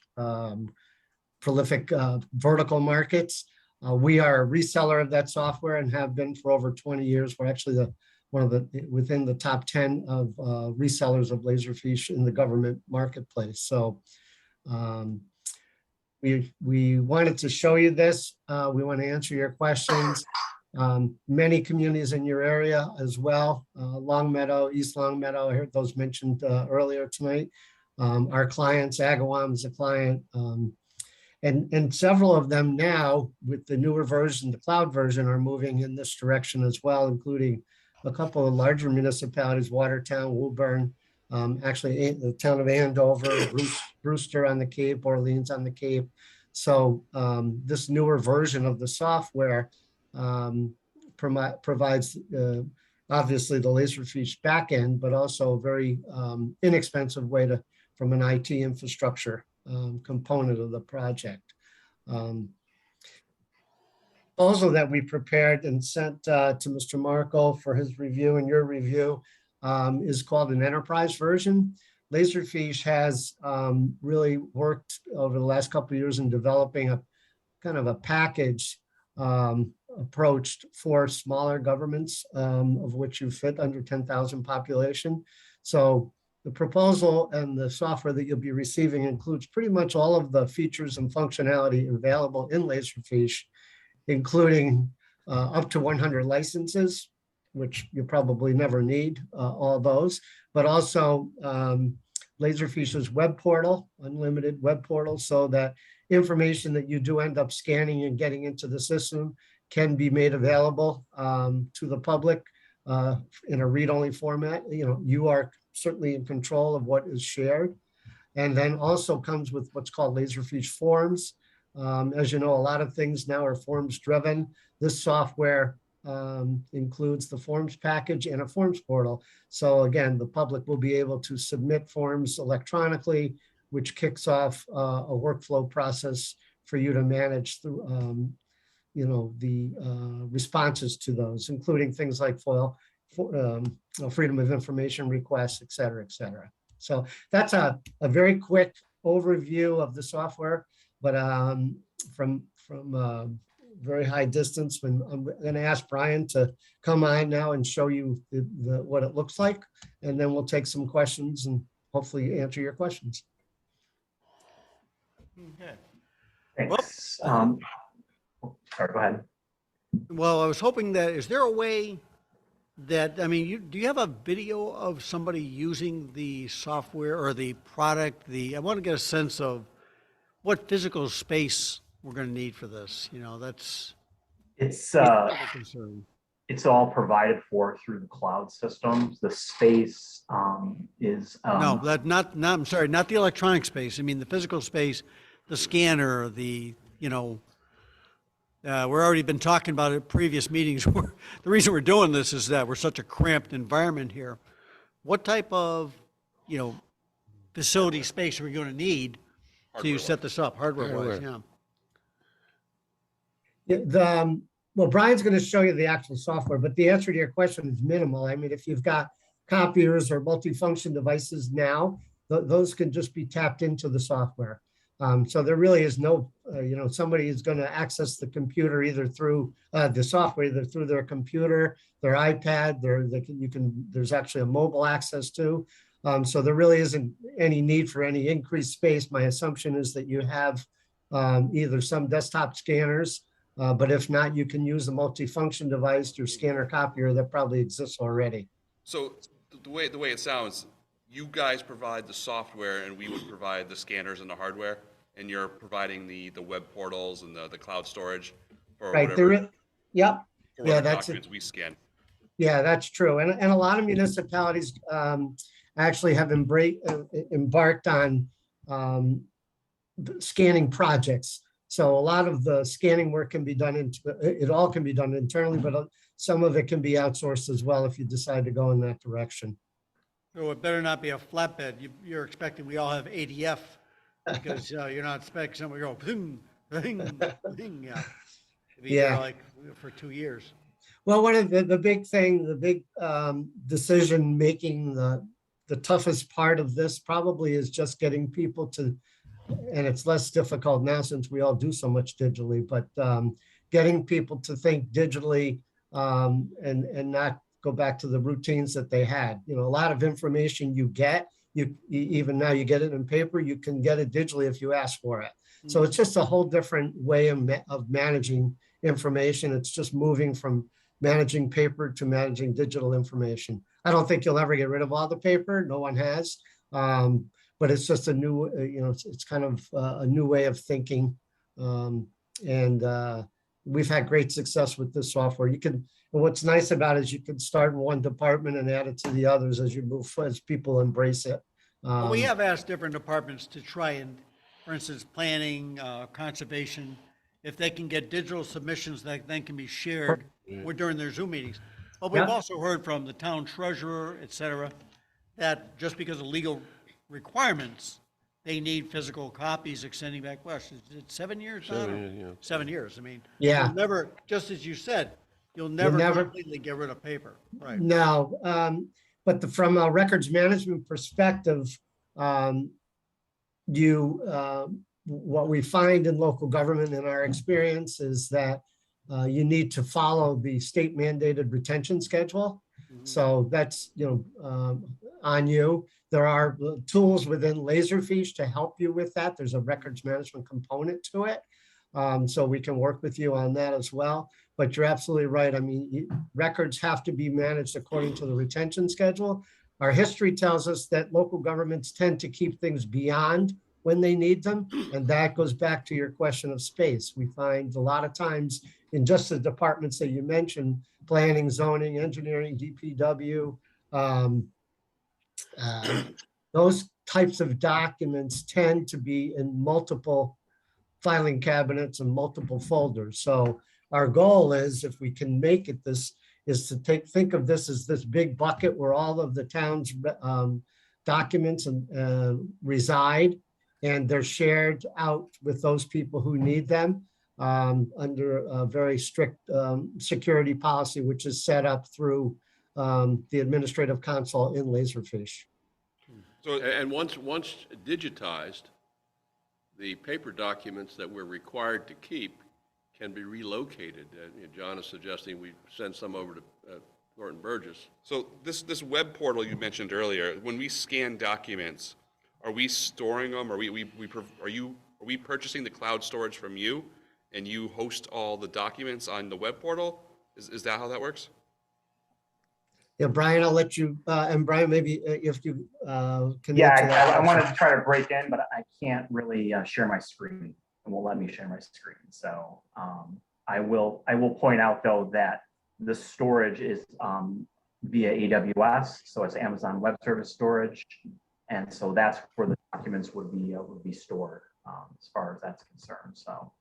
prolific vertical markets. We are a reseller of that software and have been for over 20 years. We're actually within the top 10 of resellers of Laserfish in the government marketplace. So we wanted to show you this. We want to answer your questions. Many communities in your area as well, Longmeadow, East Longmeadow, I heard those mentioned earlier tonight. Our clients, Agawam is a client, and several of them now with the newer version, the cloud version, are moving in this direction as well, including a couple of larger municipalities, Watertown, Woburn, actually the town of Andover, Brewster on the Cape, Orleans on the Cape. So this newer version of the software provides obviously the Laserfish backend, but also a very inexpensive way from an IT infrastructure component of the project. Proposal that we prepared and sent to Mr. Marco for his review and your review is called an enterprise version. Laserfish has really worked over the last couple of years in developing a kind of a package approach for smaller governments, of which you fit under 10,000 population. So the proposal and the software that you'll be receiving includes pretty much all of the features and functionality available in Laserfish, including up to 100 licenses, which you probably never need all those, but also Laserfish's web portal, unlimited web portal, so that information that you do end up scanning and getting into the system can be made available to the public in a read-only format. You are certainly in control of what is shared. And then also comes with what's called Laserfiche forms. As you know, a lot of things now are forms driven. This software includes the forms package and a forms portal. So again, the public will be able to submit forms electronically, which kicks off a workflow process for you to manage through, the responses to those, including things like freedom of information requests, et cetera, et cetera. So that's a very quick overview of the software, but from very high distance. When I'm going to ask Brian to come on now and show you what it looks like, and then we'll take some questions and hopefully answer your questions. Okay. Thanks. Sorry, go ahead. Well, I was hoping that, is there a way that, I mean, do you have a video of somebody using the software or the product? I want to get a sense of what physical space we're going to need for this. That's It's a concern. it's all provided for through the cloud systems. The space is No, I'm sorry, not the electronic space. I mean, the physical space, the scanner, we're already been talking about it at previous meetings. The reason we're doing this is that we're such a cramped environment here. What type of, facility space are we going to need to set this up, hardware-wise? Hardware. Yeah. Well, Brian's going to show you the actual software, but the answer to your question is minimal. I mean, if you've got copiers or multifunction devices now, those can just be tapped into the software. So there really is no, somebody is going to access the computer either through the software, either through their computer, their iPad. There's actually a mobile access too. So there really isn't any need for any increased space. My assumption is that you have either some desktop scanners, but if not, you can use a multifunction device, your scanner copier that probably exists already. So the way it sounds, you guys provide the software and we would provide the scanners and the hardware, and you're providing the web portals and the cloud storage for Right. whatever, Yep. for Yeah, whatever that's it. documents we scan. Yeah, that's true. And a lot of municipalities actually have embarked on scanning projects. So a lot of the scanning work can be done, it all can be done internally, but some of it can be outsourced as well if you decide to go in that direction. So it better not be a flatbed. You're expecting we all have ADF because you're not expecting somebody to go, ping, ping, ping, yeah. Be there Yeah. like for 2 years. Well, one of the big thing, the big decision making, the toughest part of this probably is just getting people to, and it's less difficult now since we all do so much digitally, but getting people to think digitally and not go back to the routines that they had. A lot of information you get, even now you get it in paper, you can get it digitally if you ask for it. So it's just a whole different way of managing information. It's just moving from managing paper to managing digital information. I don't think you'll ever get rid of all the paper. No one has. But it's just a new, it's kind of a new way of thinking. And we've had great success with this software. And what's nice about it is you can start in one department and add it to the others as you move, as people embrace it. Well, we have asked different departments to try and, for instance, planning, conservation, if they can get digital submissions that then can be shared during their Zoom meetings. But we've Yeah. also heard from the town treasurer, et cetera, that just because of legal requirements, they need physical copies extending back, is it 7 years? Don, 7 or- years, yeah. 7 years, I mean. Yeah. You'll never, just as you said, you'll never never- completely get rid of paper, right? No, but from a records management perspective, what we find in local government in our experience is that you need to follow the state mandated retention schedule. So that's, on you. There are tools within Laserfiche to help you with that. There's a records management component to it. So we can work with you on that as well. But you're absolutely right. I mean, records have to be managed according to the retention schedule. Our history tells us that local governments tend to keep things beyond when they need them. And that goes back to your question of space. We find a lot of times in just the departments that you mentioned, planning, zoning, engineering, DPW, those types of documents tend to be in multiple filing cabinets and multiple folders. So our goal is, if we can make it this, is to think of this as this big bucket where all of the town's documents reside, and they're shared out with those people who need them under a very strict security policy, which is set up through the administrative console in Laserfish. So, and once digitized, the paper documents that we're required to keep can be relocated. John is suggesting we send some over to Thornton Burgess. So this web portal you mentioned earlier, when we scan documents, are we storing them? Are we purchasing the cloud storage from you, and you host all the documents on the web portal? Is that how that works? Yeah, Brian, I'll let you, and Brian, maybe if you can. Yeah, answer that I wanted question. to try to break in, but I can't really share my screen. It won't let me share my screen. So I will point out though that the storage is via AWS, so it's Amazon Web Service storage, and so that's where the documents would be stored as far as that's concerned. So.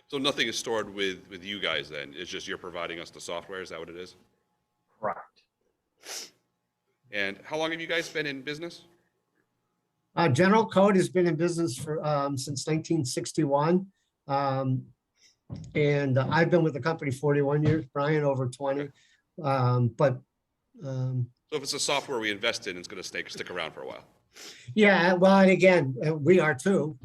So nothing is stored with you guys then? It's just you're providing us the software? Is that what it is? Correct. And how long have you guys been in business? General Code has been in business for since 1961. And I've been with the company 41 years, Brian over 20. So if it's a software we invest in, it's going to stick around for a while. Yeah, well, and again, we are too.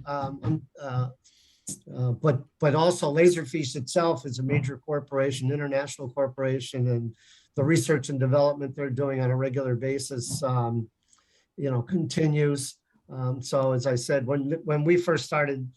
But also Laserfish itself is a major corporation, international corporation, and the research and development they're doing on a regular basis, continues. So as I said, when we first started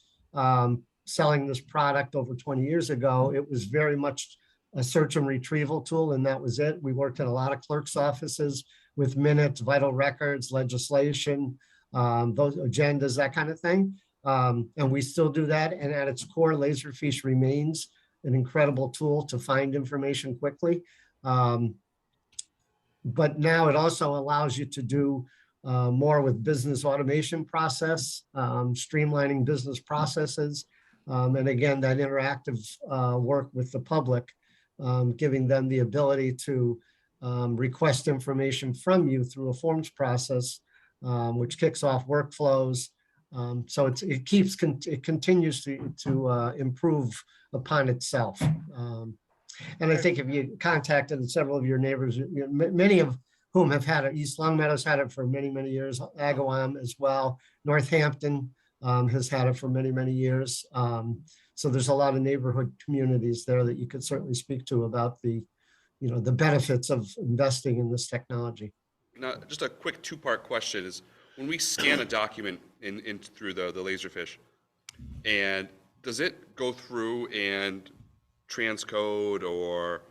selling this product over 20 years ago, it was very much a search and retrieval tool, and that was it. We worked in a lot of clerks' offices with minutes, vital records, legislation, those agendas, that kind of thing. And we still do that. And at its core, Laserfish remains an incredible tool to find information quickly. But now it also allows you to do more with business automation process, streamlining business processes. And again, that interactive work with the public, giving them the ability to request information from you through a forms process, which kicks off workflows. So it continues to improve upon itself. And I think if you contacted several of your neighbors, many of whom have had it, East Longmeadow's had it for many, many years, Agawam as well, Northampton has had it for many, many years. So there's a lot of neighborhood communities there that you could certainly speak to about the benefits of investing in this technology. Now, just a quick two-part question is, when we scan a document in through the Laserfish, and does it go through and transcode or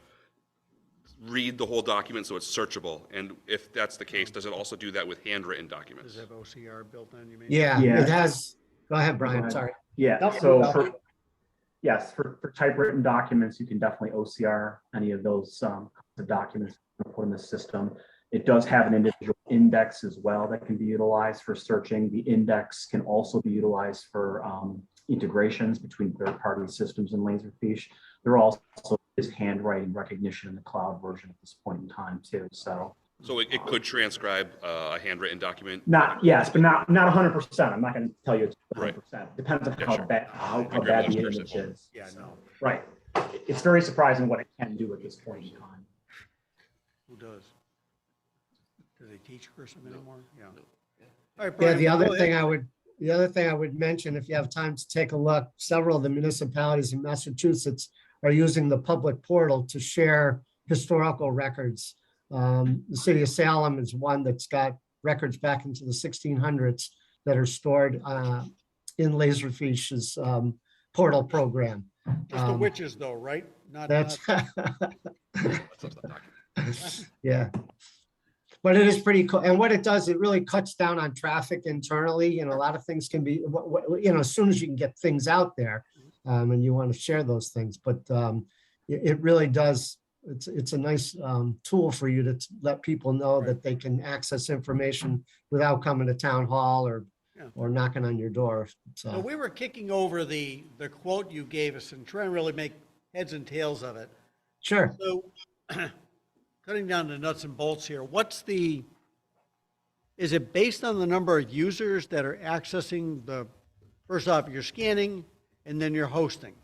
read the whole document so it's searchable? And if that's the case, does it also do that with handwritten documents? Does it have OCR built in, you mean? Yeah, Yeah. it has. Go ahead, Brian, Go ahead. sorry. Yeah, Nope, so no. for typewritten documents, you can definitely OCR any of those the documents put in the system. It does have an individual index as well that can be utilized for searching. The index can also be utilized for integrations between third-party systems and Laserfish. There also is handwriting recognition in the cloud version at this point in time too. So it could transcribe a handwritten document? but not 100%. I'm not going to tell you it's 100%. Right. Depends on Yeah, how sure. bad the image is. Yeah, no. Right. It's very surprising what it can do at this point in time. Who does? Do they teach Cursive anymore? Yeah. All right, Yeah, Brian, the go other ahead. thing I would mention, if you have time to take a look, several of the municipalities in Massachusetts are using the public portal to share historical records. The city of Salem is one that's got records back into the 1600s that are stored in Laserfish's portal program. Just the witches though, right? Not That's That's not the document. yeah. But it is pretty cool. And what it does, it really cuts down on traffic internally. You know, a lot of things can be, you know, as soon as you can get things out there, and you want to share those things, but it really does. It's a nice tool for you to let people know that they can access information without coming to town hall or knocking on your door. So So, we were kicking over the quote you gave us and trying to really make heads and tails of it. sure. So cutting down to nuts and bolts here, is it based on the number of users that are accessing first off, you're scanning and then you're hosting?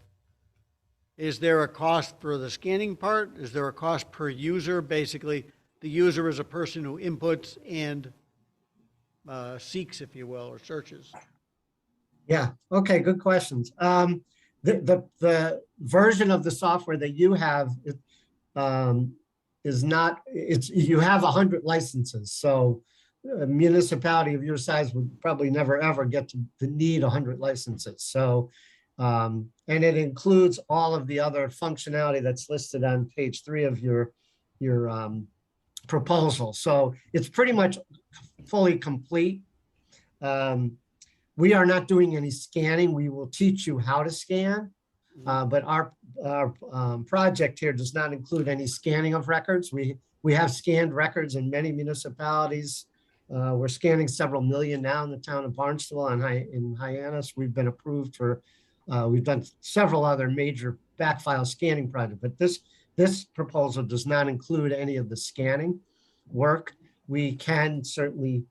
Is there a cost for the scanning part? Is there a cost per user? Basically, the user is a person who inputs and seeks, if you will, or searches. Yeah, okay, good questions. The version of the software that you have is not, you have 100 licenses. So a municipality of your size would probably never, ever get to need 100 licenses. So, and it includes all of the other functionality that's listed on page 3 of your proposal. So it's pretty much fully complete. We are not doing any scanning. We will teach you how to scan, but our project here does not include any scanning of records. We have scanned records in many municipalities. We're scanning several million now in the town of Barnstable and in Hyannis. We've been approved for, we've done several other major backfile scanning projects, but this proposal does not include any of the scanning work. We can certainly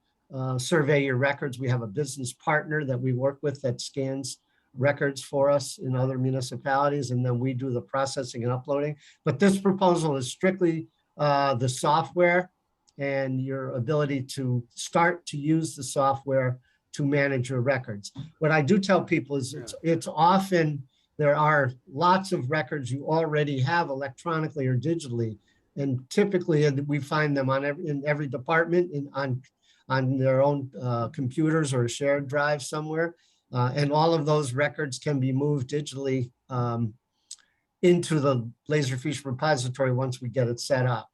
survey your records. We have a business partner that we work with that scans records for us in other municipalities, and then we do the processing and uploading. But this proposal is strictly the software and your ability to start to use the software to manage your records. What I do tell people is it's often, there are lots of records you already have electronically or digitally, and typically we find them in every department on their own computers or a shared drive somewhere. And all of those records can be moved digitally into the Laserfish repository once we get it set up.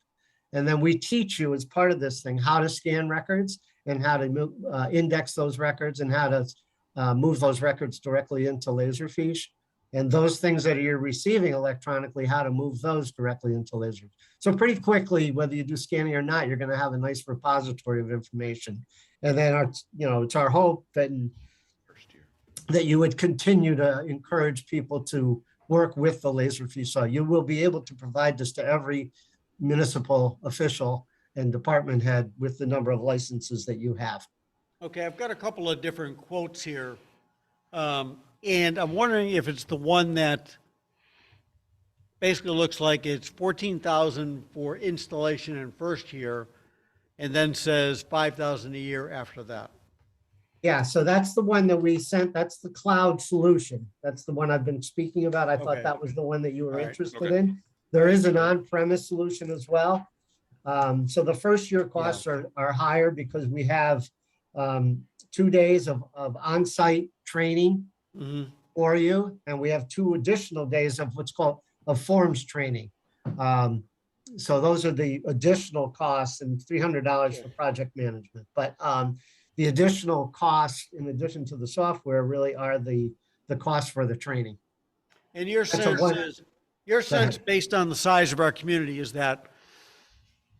And then we teach you as part of this thing, how to scan records and how to index those records and how to move those records directly into Laserfish. And those things that you're receiving electronically, how to move those directly into Laserfish. So pretty quickly, whether you do scanning or not, you're going to have a nice repository of information. And then it's our hope that you would continue to encourage people to work with the Laserfish. So you will be able to provide this to every municipal official and department head with the number of licenses that you have. Okay, I've got a couple of different quotes here. And I'm wondering if it's the one that basically looks like it's 14,000 for installation in first year and then says 5,000 a year after that. Yeah, so that's the one that we sent. That's the cloud solution. That's the one I've been speaking about. I thought Okay. that was the one that you were All right. interested Okay. in. There is an on-premise solution as well. So the first year costs are higher because we have 2 days of on-site training for you, and we have 2 additional days of what's called a forms training. So those are the additional costs, and $300 for project management. But the additional costs, in addition to the software, really are the cost for the training. And your That's a sense one- is, your sense based on the size of our community is that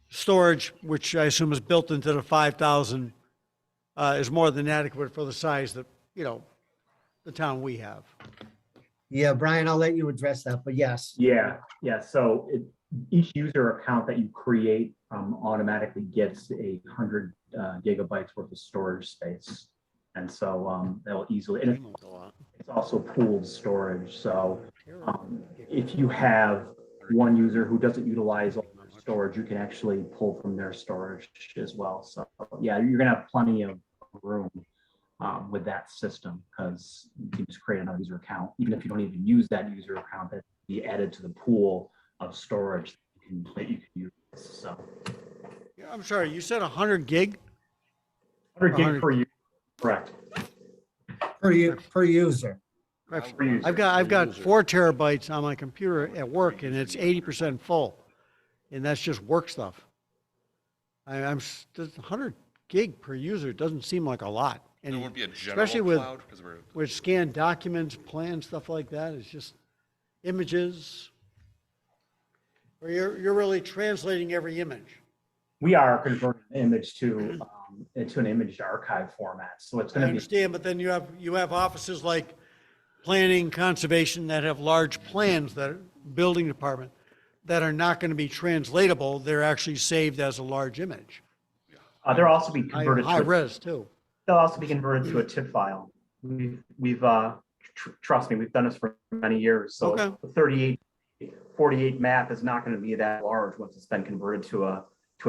storage, which I assume is built into the 5,000, is more than adequate for the size that, the town we have. Yeah, Brian, I'll let you address that, but yes. Yeah. So each user account that you create automatically gets 100 gigabytes worth of storage space. And so they'll easily, and it's also pooled storage. So if you have one user who doesn't utilize all their storage, you can actually pull from their storage as well. So yeah, you're gonna have plenty of room with that system, because you can just create another user account. Even if you don't even use that user account, that be added to the pool of storage that you can use. So I'm sorry, you said 100 gig? 100 gig per user, correct. Per user. Correct. Per user. I've got 4 terabytes on my computer at work and it's 80% full. And that's just work stuff. There's 100 gig per user doesn't seem like a lot. There And would be a general especially with, cloud because we're. with scanned documents, plans, stuff like that, it's just images. Or you're really translating every image. We are converting the image to into an image archive format. So it's I going to be, understand, but then you have offices like planning, conservation that have large plans that, building department, that are not going to be translatable. They're actually saved as a large image. they'll also be converted High to, res too. they'll also be converted to a TIFF file. We've trust me, we've done this for many years. So Okay. the 48 map is not going to be that large once it's been converted to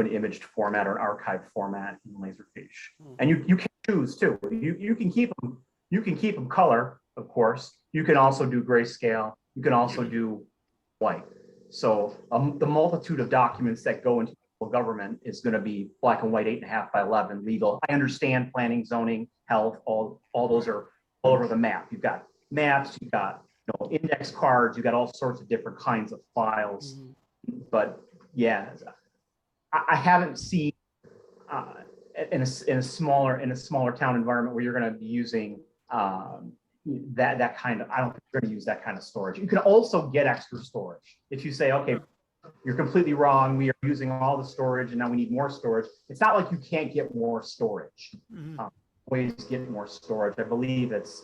an imaged format or an archive format in Laserfiche. And you can choose too. You can keep them color, of course. You can also do grayscale. You can also do white. So the multitude of documents that go into government is going to be black and white, 8.5 by 11 legal. I understand planning, zoning, health, all those are all over the map. You've got maps, you've got index cards, you've got all sorts of different kinds of files. But yeah, I haven't seen in a smaller town environment where you're going to be using that kind of. I don't think you're going to use that kind of storage. You can also get extra storage if you say, okay, you're completely wrong. We are using all the storage, and now we need more storage. It's not like you can't get more storage. Ways to get more storage. I believe it's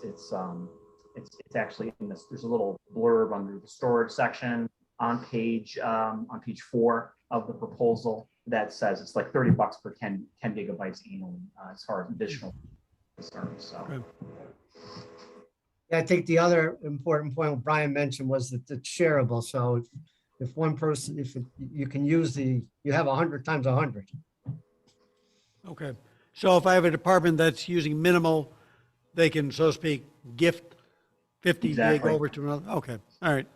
actually in this. There's a little blurb under the storage section on page 4 of the proposal that says it's like $30 per 10 gigabytes annually as far as additional concerns. So. Okay. I think the other important point Brian mentioned was that it's shareable. So if one person, you can use you have 100 times 100. Okay. So if I have a department that's using minimal, they can, so to speak, gift 50 Exactly. gig over to another. Okay. All right.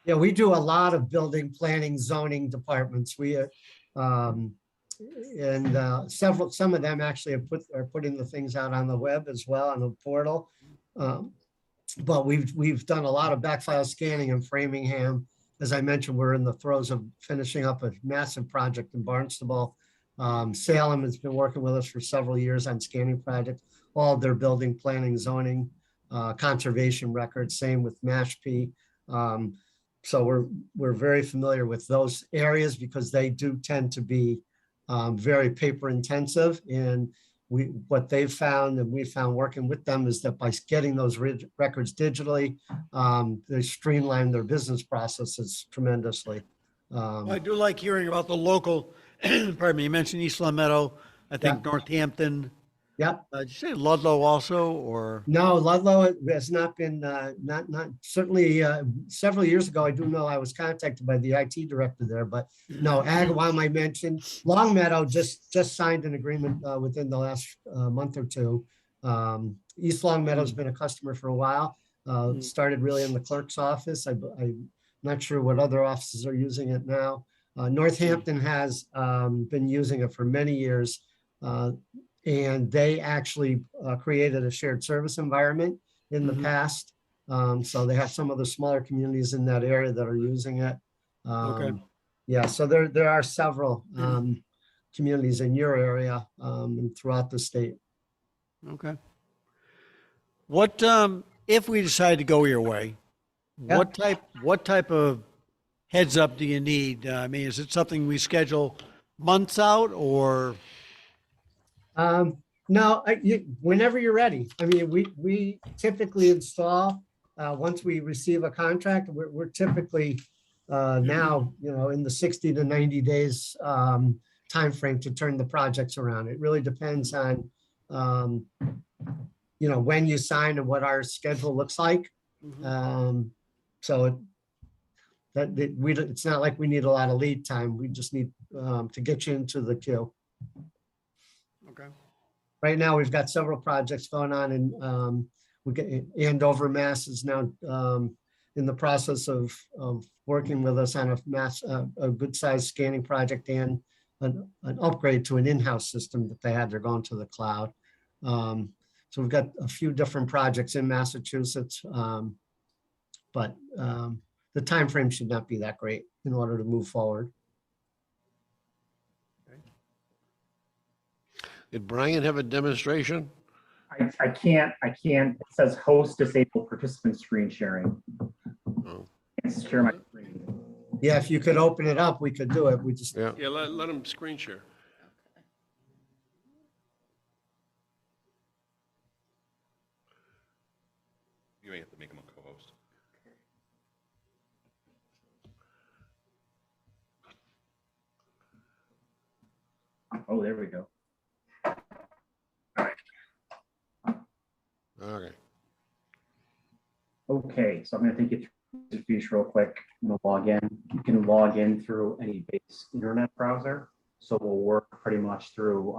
Yeah, we do a lot of building, planning, zoning departments. Some of them actually are putting the things out on the web as well, on the portal. But we've done a lot of backfile scanning in Framingham. As I mentioned, we're in the throes of finishing up a massive project in Barnstable. Salem has been working with us for several years on scanning projects, all of their building, planning, zoning, conservation records, same with Mashpee. So we're very familiar with those areas because they do tend to be very paper intensive. And what they've found and we found working with them is that by getting those records digitally, they streamline their business processes tremendously. I do like hearing about the local, pardon me, you mentioned East Long Meadow, I think Yeah. Northampton. Yep. Did you say Ludlow also, or? No, Ludlow has not been, not certainly several years ago, I do know I was contacted by the IT director there, but no, Agawam I mentioned. Longmeadow just signed an agreement within the last month or two. East Longmeadow's been a customer for a while. Started really in the clerk's office. I'm not sure what other offices are using it now. Northampton has been using it for many years. And they actually created a shared service environment in the past. So they have some of the smaller communities in that area that are using it. Okay. Yeah, so there are several communities in your area and throughout the state. Okay. What, if we decide to go your way, Yeah. what type of heads up do you need? I mean, is it something we schedule months out or? No, whenever you're ready. I mean, we typically install, once we receive a contract, we're typically now, in the 60 to 90 days timeframe to turn the projects around. It really depends on, when you sign and what our schedule looks like. So it's not like we need a lot of lead time. We just need to get you into the queue. Okay. Right now, we've got several projects going on and Andover, Mass is now in the process of working with us on a good sized scanning project and an upgrade to an in-house system that they had. They're going to the cloud. So we've got a few different projects in Massachusetts, but the time frame should not be that great in order to move forward. Did Brian have a demonstration? I can't, it says host disabled participant screen sharing. Oh. Can't share my screen. Yeah, if you could open it up, we could do it. We just, Yeah. Yeah, let him screen share. You may have to make him a co-host. Oh, there we go. Okay. Okay, so I'm gonna take you through the feature real quick. I'm gonna log in. You can log in through any base internet browser. So we'll work pretty much through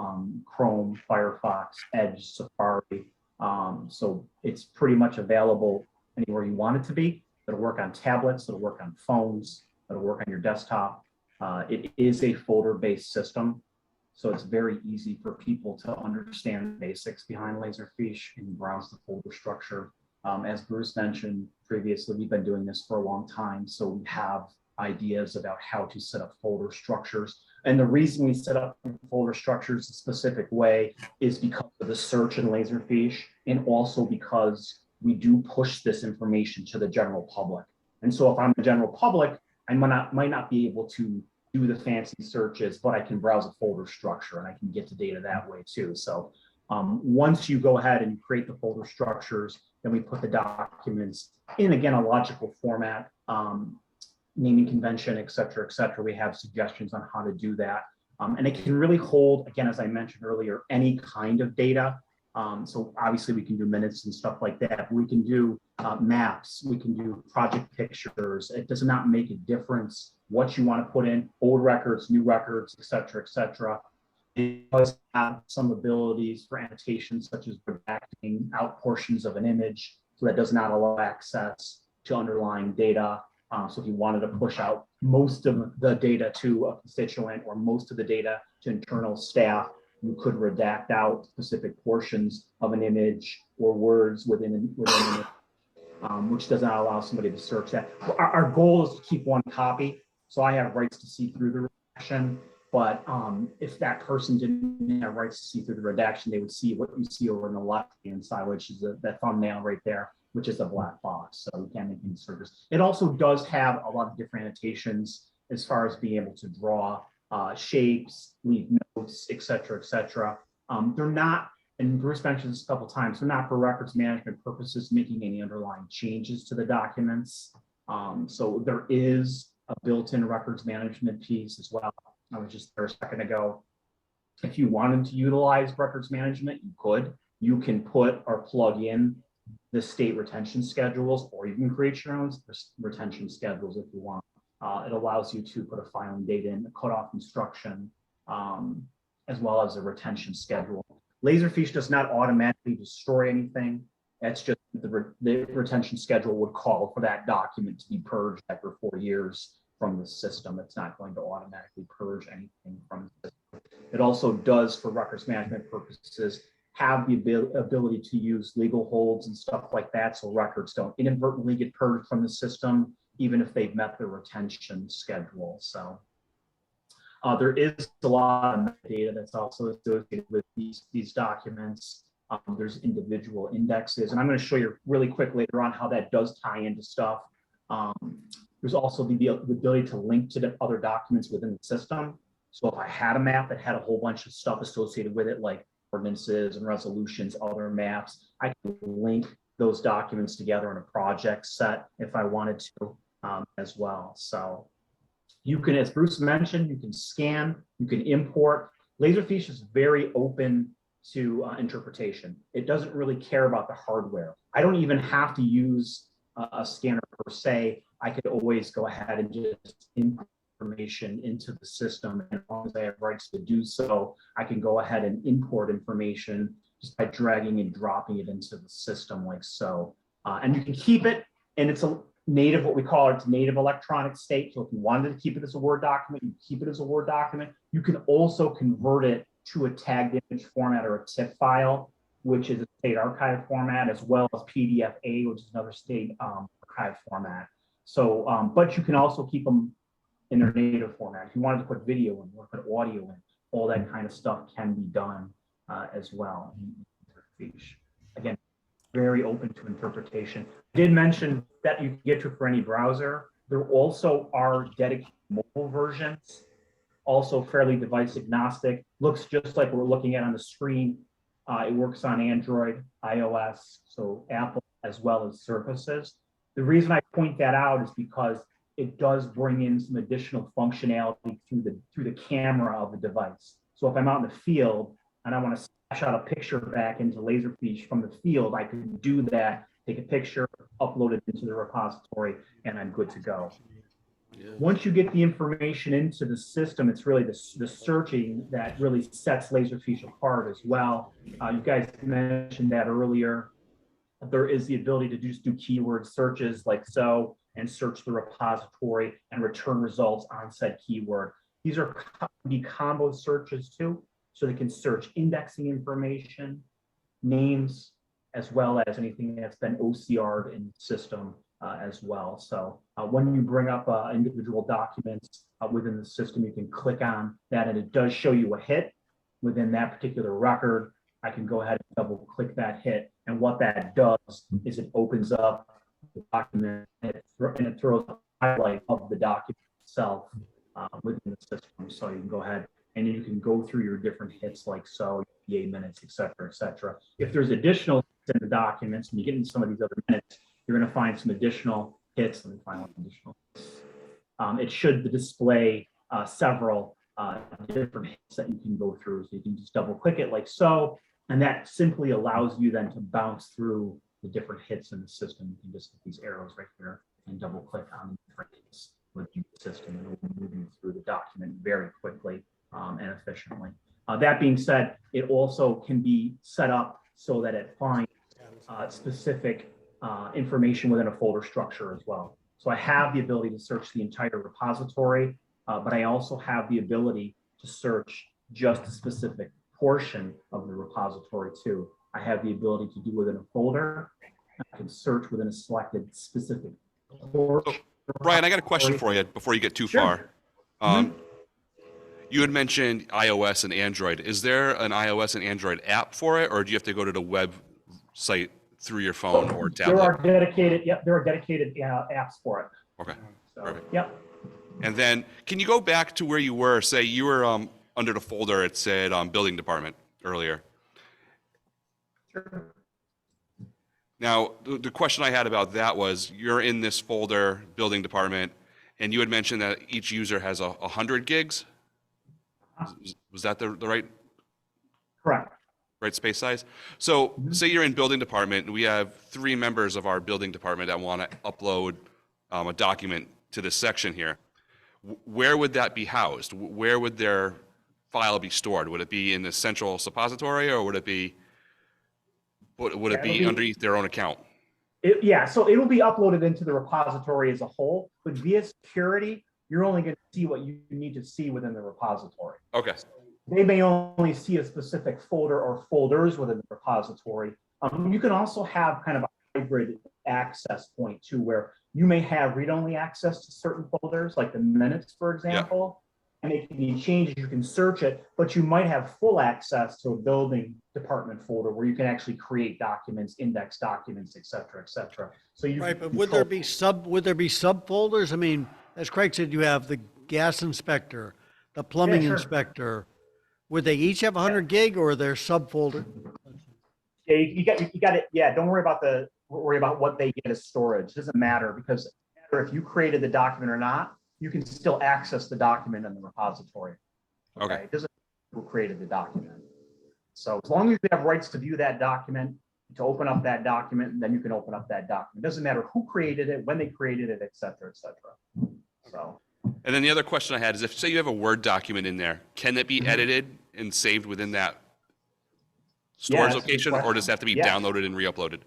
Chrome, Firefox, Edge, Safari. So it's pretty much available anywhere you want it to be. It'll work on tablets, it'll work on phones, it'll work on your desktop. It is a folder-based system. So it's very easy for people to understand the basics behind Laserfish and browse the folder structure. As Bruce mentioned previously, we've been doing this for a long time. So we have ideas about how to set up folder structures. And the reason we set up folder structures a specific way is because of the search in Laserfish, and also because we do push this information to the general public. And so if I'm the general public, I might not be able to do the fancy searches, but I can browse a folder structure and I can get to data that way too. So once you go ahead and create the folder structures, then we put the documents in, again, a logical format, naming convention, et cetera, et cetera. We have suggestions on how to do that. And it can really hold, again, as I mentioned earlier, any kind of data. So obviously we can do minutes and stuff like that. We can do maps, we can do project pictures. It does not make a difference what you want to put in, old records, new records, et cetera, et cetera. It does have some abilities for annotations, such as redacting out portions of an image. So that does not allow access to underlying data. So if you wanted to push out most of the data to a constituent or most of the data to internal staff, you could redact out specific portions of an image or words within an image, which does not allow somebody to search that. Our goal is to keep one copy. So I have rights to see through the redaction, but if that person didn't have rights to see through the redaction, they would see what you see over on the left-hand side, which is that thumbnail right there, which is a black box. So we can't make any searches. It also does have a lot of different annotations as far as being able to draw shapes, leave notes, et cetera, et cetera. They're not, and Bruce mentioned this a couple of times, they're not for records management purposes making any underlying changes to the documents. So there is a built-in records management piece as well. I was just there a second ago. If you wanted to utilize records management, you could. You can put or plug in the state retention schedules, or you can create your own retention schedules if you want. It allows you to put a filing date in, a cutoff instruction, as well as a retention schedule. Laserfish does not automatically destroy anything. That's just the retention schedule would call for that document to be purged after 4 years from the system. It's not going to automatically purge anything from the system. It also does, for records management purposes, have the ability to use legal holds and stuff like that, so records don't inadvertently get purged from the system, even if they've met the retention schedule. So there is a lot of metadata that's also associated with these documents. There's individual indexes, and I'm going to show you really quick later on how that does tie into stuff. There's also the ability to link to the other documents within the system. So if I had a map that had a whole bunch of stuff associated with it, like ordinances and resolutions, other maps, I can link those documents together in a project set if I wanted to as well. So you can, as Bruce mentioned, you can scan, you can import. Laserfish is very open to interpretation. It doesn't really care about the hardware. I don't even have to use a scanner per se. I could always go ahead and just input information into the system, and as long as I have rights to do so, I can go ahead and import information just by dragging and dropping it into the system like so. And you can keep it, and it's a native, what we call it, it's native electronic state. So if you wanted to keep it as a Word document, you keep it as a Word document. You can also convert it to a tagged image format or a TIFF file, which is a state archive format, as well as PDF-A, which is another state archive format. So, but you can also keep them in their native format. If you wanted to put video in or put audio in, all that kind of stuff can be done. as well. Again, very open to interpretation. I did mention that you can get to for any browser. There also are dedicated mobile versions, also fairly device agnostic. Looks just like we're looking at on the screen. It works on Android, iOS, so Apple as well as Surfaces. The reason I point that out is because it does bring in some additional functionality through the camera of the device. So if I'm out in the field and I want to slash out a picture back into Laserfiche from the field, I can do that, take a picture, upload it into the repository, and I'm good to go. Once you get the information into the system, it's really the searching that really sets Laserfiche apart as well. You guys mentioned that earlier. There is the ability to just do keyword searches like so, and search the repository and return results on said keyword. These are combo searches too, so they can search indexing information, names, as well as anything that's been OCR'd in the system as well. So when you bring up individual documents within the system, you can click on that and it does show you a hit within that particular record. I can go ahead and double click that hit. And what that does is it opens up the document and it throws a highlight of the document itself within the system. So you can go ahead and you can go through your different hits like so, 8 minutes, et cetera, et cetera. If there's additional in the documents and you get into some of these other minutes, you're going to find some additional hits. Let me find one additional. It should display several different hits that you can go through. So you can just double click it like so. And that simply allows you then to bounce through the different hits in the system. You can just hit these arrows right here and double click on the different hits within the system, and it will move you through the document very quickly and efficiently. That being said, it also can be set up so that it finds specific information within a folder structure as well. So I have the ability to search the entire repository, but I also have the ability to search just a specific portion of the repository too. I have the ability to do within a folder. I can search within a selected specific portion. So, Brian, I got a question for you before you get too Sure. far. You had mentioned iOS and Android. Is there an iOS and Android app for it, or do you have to go to the website through your phone or tablet? There are dedicated, there are dedicated apps for it. Okay. So, Perfect. yep. And then, can you go back to where you were? Say you were under the folder. It said building department earlier. Sure. Now, the question I had about that was, you're in this folder, building department, and you had mentioned that each user has 100 gigs. Was that the right Correct. space size? So say you're in building department, and we have 3 members of our building department that want to upload a document to this section here. Where would that be housed? Where would their file be stored? Would it be in the central suppository, or would it be underneath their own account? Yeah, so it will be uploaded into the repository as a whole, but via security, you're only going to see what you need to see within the repository. Okay. They may only see a specific folder or folders within the repository. You can also have kind of a hybrid access point too, where you may have read-only access to certain folders, like the minutes, for example, and make any changes, you can search it, but you might have full access to a building department folder where you can actually create documents, index documents, et cetera, et cetera. So you Right, but would there be subfolders? I mean, as Craig said, you have the gas inspector, the plumbing Yeah, sure. inspector. Would they each have 100 gig, or are there subfolder? Yeah, you got it. Yeah, don't worry about what they get as storage. It doesn't matter, because no matter if you created the document or not, you can still access the document in the repository. Okay. It doesn't matter who created the document. So as long as you have rights to view that document, to open up that document, then you can open up that document. It doesn't matter who created it, when they created it, et cetera, et cetera. So. And then the other question I had is, if say you have a Word document in there, can it be edited and saved within that storage that's a good location, or question. does it have to be Yes. downloaded and re-uploaded?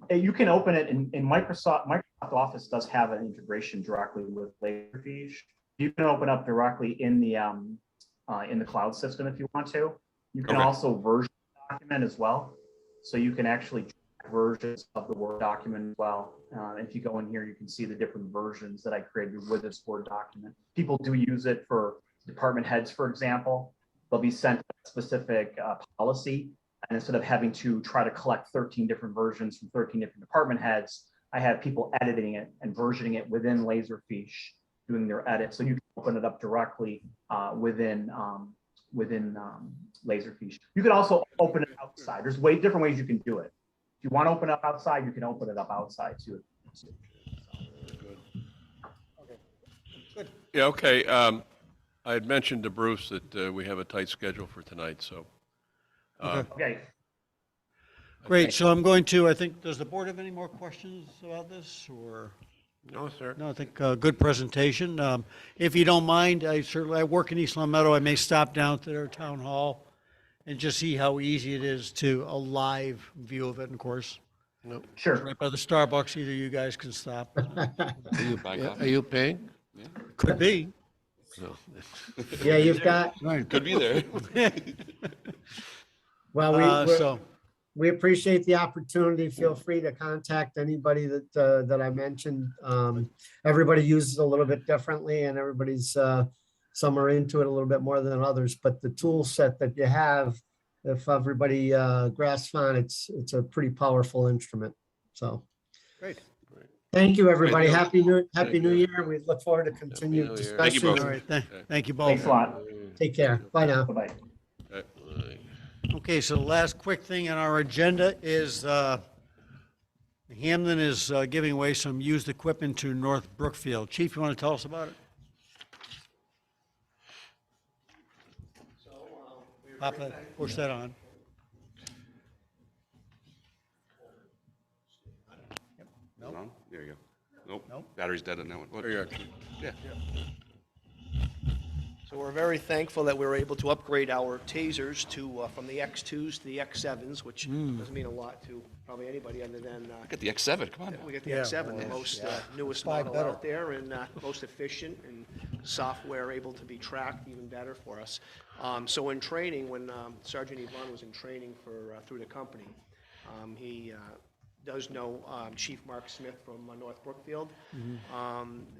You can open it in Microsoft Office does have an integration directly with Laserfiche. You can open up directly in the cloud system if you want to. You can Okay. also version the document as well. So you can actually track versions of the Word document as well. If you go in here, you can see the different versions that I created with this Word document. People do use it for department heads, for example. they'll be sent a specific policy. And instead of having to try to collect 13 different versions from 13 different department heads, I have people editing it and versioning it within Laserfiche, doing their edits. So you can open it up directly within Laserfiche. You can also open it outside. There's different ways you can do it. If you want to open it up outside, you can open it up outside too. Yeah, okay. I had mentioned to Bruce that we have a tight schedule for tonight, so. Okay. Great, so I'm going to, I think, does the board have any more questions about this, or? No, sir. No, I think good presentation. If you don't mind, I work in East Long Meadow. I may stop down to their town hall and just see how easy it is to a live view of it, of course. Sure. Right by the Starbucks, either you guys can stop. Are you paying? Could be. No. Yeah, you've got, Could be there. well, So, we appreciate the opportunity. Feel free to contact anybody that I mentioned. Everybody uses it a little bit differently, and everybody's some are into it a little bit more than others. But the tool set that you have, if everybody grasps on, it's a pretty powerful instrument. So, great. thank you, everybody. Great. Happy New Year. We look forward to continued New Year. Thank you both. All discussions. right, thank you Thanks both. a lot. Take care. Bye now. Bye-bye. Okay, so the last quick thing on our agenda is Hampden is giving away some used equipment to North Brookfield. Chief, you want to tell us about it? Pop that, push that on. On? There you go. Nope. Nope. Battery's dead on that one. There you are. Yeah. So we're very thankful that we were able to upgrade our tasers to, from the X2s to the X7s, which doesn't mean a lot to probably anybody other than, Look at the X7, come on. we got the Yeah, X7, the well, most yeah. newest Five model better. out there, and most efficient, and software able to be tracked even better for us. So in training, when Sergeant Yvonne was in training through the company, he does know Chief Mark Smith from North Brookfield.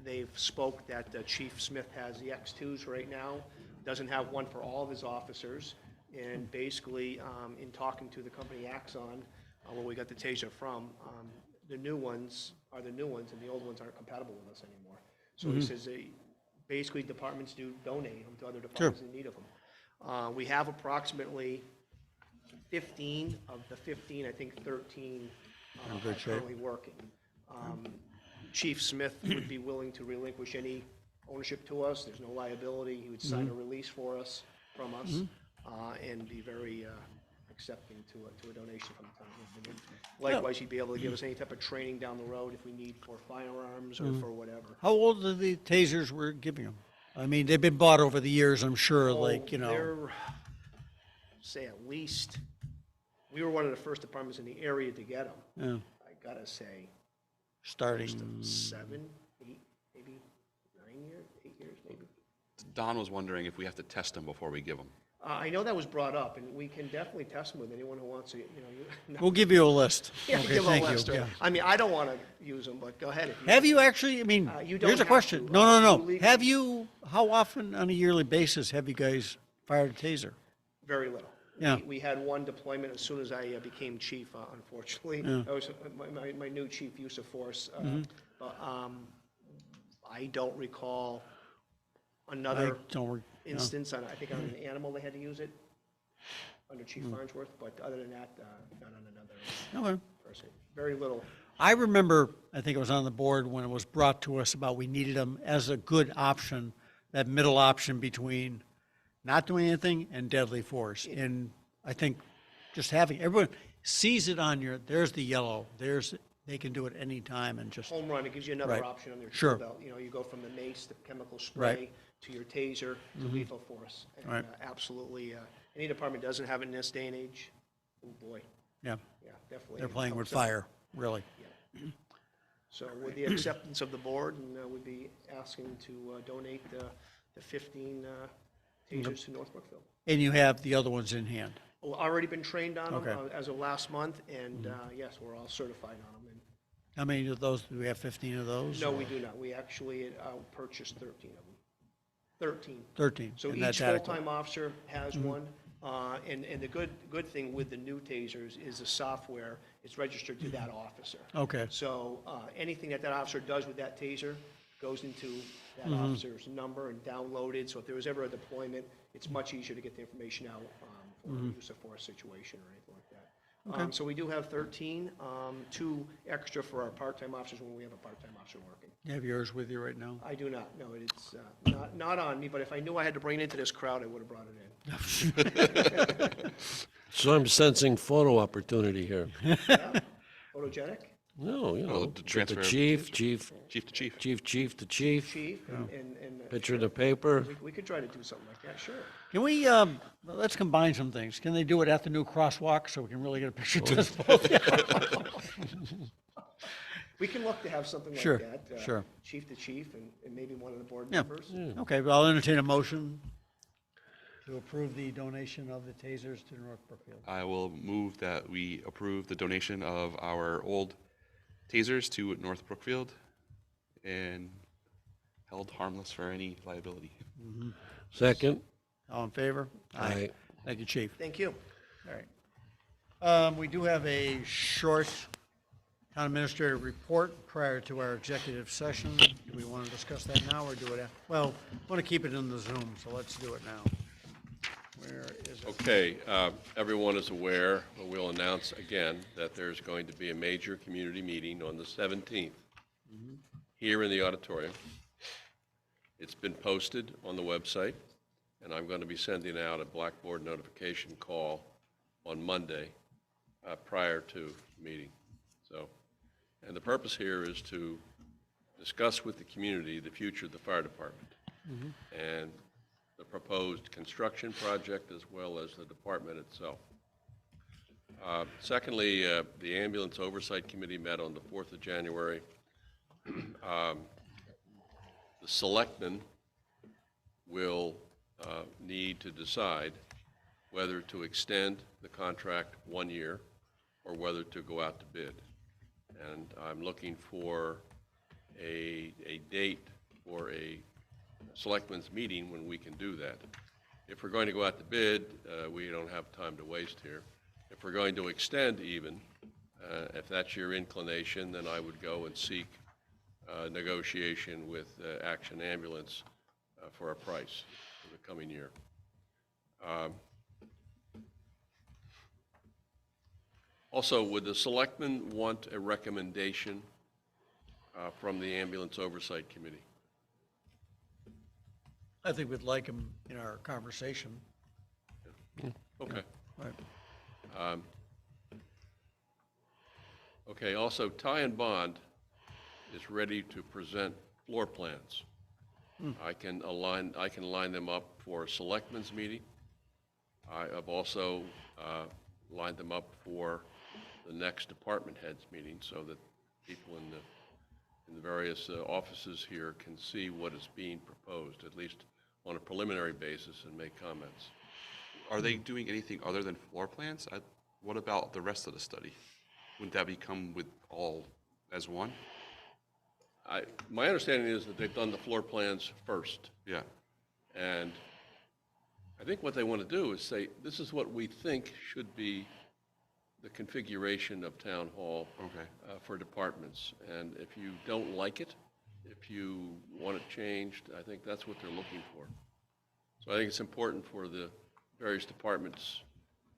They've spoke that Chief Smith has the X2s right now, doesn't have one for all of his officers. And basically, in talking to the company Axon, where we got the taser from, the new ones are the new ones, and the old ones aren't compatible with us anymore. So he says, basically, departments do donate them to other departments in need of them. We have approximately 15 of the 15, I think 13 are currently working. Chief Smith would be willing to relinquish any ownership to us. There's no liability. He would sign a release for us, from us, and be very accepting to a donation from the town. And likewise, he'd be able to give us any type of training down the road if we need for firearms or for whatever. How old are the tasers we're giving them? I mean, they've been bought over the years, I'm sure, like, you know. They're, say at least, we were one of the first departments in the area to get them. Yeah, I gotta say, starting, 7, 8, maybe 9 years, 8 years, maybe. Don was wondering if we have to test them before we give them. I know that was brought up, and we can definitely test them with anyone who wants to, we'll give you a list. Yeah, Okay, give a thank list, you. or- Yeah. I mean, I don't want to use them, but go ahead. if Have you actually, I mean, You don't here's a have question. to, No, no, you no. legally- Have you, how often on a yearly basis have you guys fired a taser? Very little. Yeah. We had one deployment as soon as I became chief, unfortunately. Yeah. That was my new chief use of force. But I don't recall I another don't, no. instance, I think on an animal they had to use it, under Chief Farnsworth, but other than that, not on another Okay. person. Very little. I remember, I think I was on the board when it was brought to us about we needed them as a good option, that middle option between not doing anything and deadly force. And I think just having, everyone sees it on your, there's the yellow, they can do it anytime and just, Home run, it gives you another Right. option on your Sure. tool belt. You know, you go from the mace, the chemical spray, Right. to your taser, to lethal force. And, Right. Absolutely, any department doesn't have it in this day and age, oh boy, yeah, yeah, definitely. they're playing with So- fire, really. So with the acceptance of the board, and we'd be asking to donate the 15 tasers to North Brookfield. And you have the other ones in hand. Well, already been trained on them Okay. as of last month, and yes, we're all certified on them. And How many of those, do we have 15 of those? no, or- we do not. We actually purchased 13 of them. 13. 13, So and each that's adequate. full-time officer has one. And the good thing with the new tasers is the software is registered to that officer. Okay. So anything that officer does with that taser goes into that officer's number and downloaded. So if there was ever a deployment, it's much easier to get the information out for a use of force situation or anything like that. So we do have 13, 2 extra for our part-time officers when we have a part-time officer working. You have yours with you right now? I do not, no, it's not on me, but if I knew I had to bring it into this crowd, I would have brought it in. So I'm sensing photo opportunity here. Photogenic, No, you know, the transfer the of chief, chief to chief. chief, and. picture in the paper. We could try to do something like that, sure. Can we, let's combine some things. Can they do it at the new crosswalk so we can really get a picture Oh. of us both? We can look to have something like Sure, that. sure. Chief to chief and maybe one of the board Yeah. members. Okay, well, I'll entertain a motion to approve the donation of the tasers to North Brookfield. I will move that we approve the donation of our old tasers to North Brookfield and held harmless for any liability. Second? All in favor? Aye. Thank you, Chief. Thank you. All right. We do have a short town administrative report prior to our executive session. Do we want to discuss that now or do it after? Well, I want to keep it in the Zoom, so let's do it now. Where is it? Okay, everyone is aware, but we'll announce again that there's going to be a major community meeting on the 17th here in the auditorium. It's been posted on the website, and I'm going to be sending out a Blackboard notification call on Monday prior to the meeting. So, and the purpose here is to discuss with the community the future of the fire department and the proposed construction project as well as the department itself. Secondly, the Ambulance Oversight Committee met on the 4th of January. The Selectmen will need to decide whether to extend the contract 1 year or whether to go out to bid. And I'm looking for a date for a Selectmen's meeting when we can do that. If we're going to go out to bid, we don't have time to waste here. If we're going to extend even, if that's your inclination, then I would go and seek negotiation with Action Ambulance for a price for the coming year. Also, would the Selectmen want a recommendation from the Ambulance Oversight Committee? I think we'd like him in our conversation. Okay. Right. Okay, also, Ty and Bond is ready to present floor plans. I can line them up for a Selectmen's meeting. I have also lined them up for the next department heads meeting so that people in the various offices here can see what is being proposed, at least on a preliminary basis, and make comments. Are they doing anything other than floor plans? What about the rest of the study? Wouldn't that become with all as one? My understanding is that they've done the floor plans first. Yeah. And I think what they want to do is say, this is what we think should be the configuration of town hall for departments. And if you don't like it, if you want it changed, I think that's what they're looking for. So I think it's important for the various departments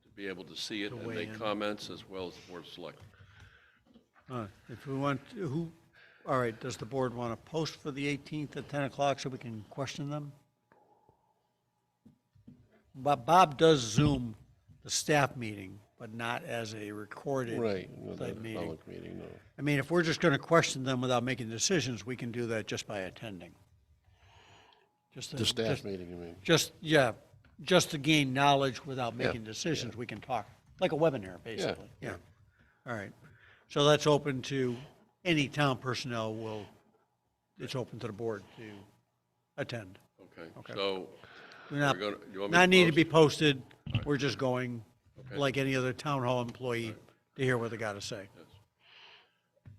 to be able to see it and weigh make in. comments as well as the Board of Selectmen. If we want, all right, does the board want to post for the 18th at 10 o'clock so we can question them? But Bob does Zoom the staff meeting, but not as a recorded Right. Not type a meeting. public meeting, no. I mean, if we're just going to question them without making decisions, we can do that just by attending. Just The staff meeting, you mean? just to gain knowledge without making decisions, we can talk, like a webinar, basically. Yeah. All right. So that's open to any town personnel it's open to the board to attend. Okay, Okay. so We're not, you want me not to need to post? be posted. We're just going Okay. like any other town hall employee to hear what they got to say.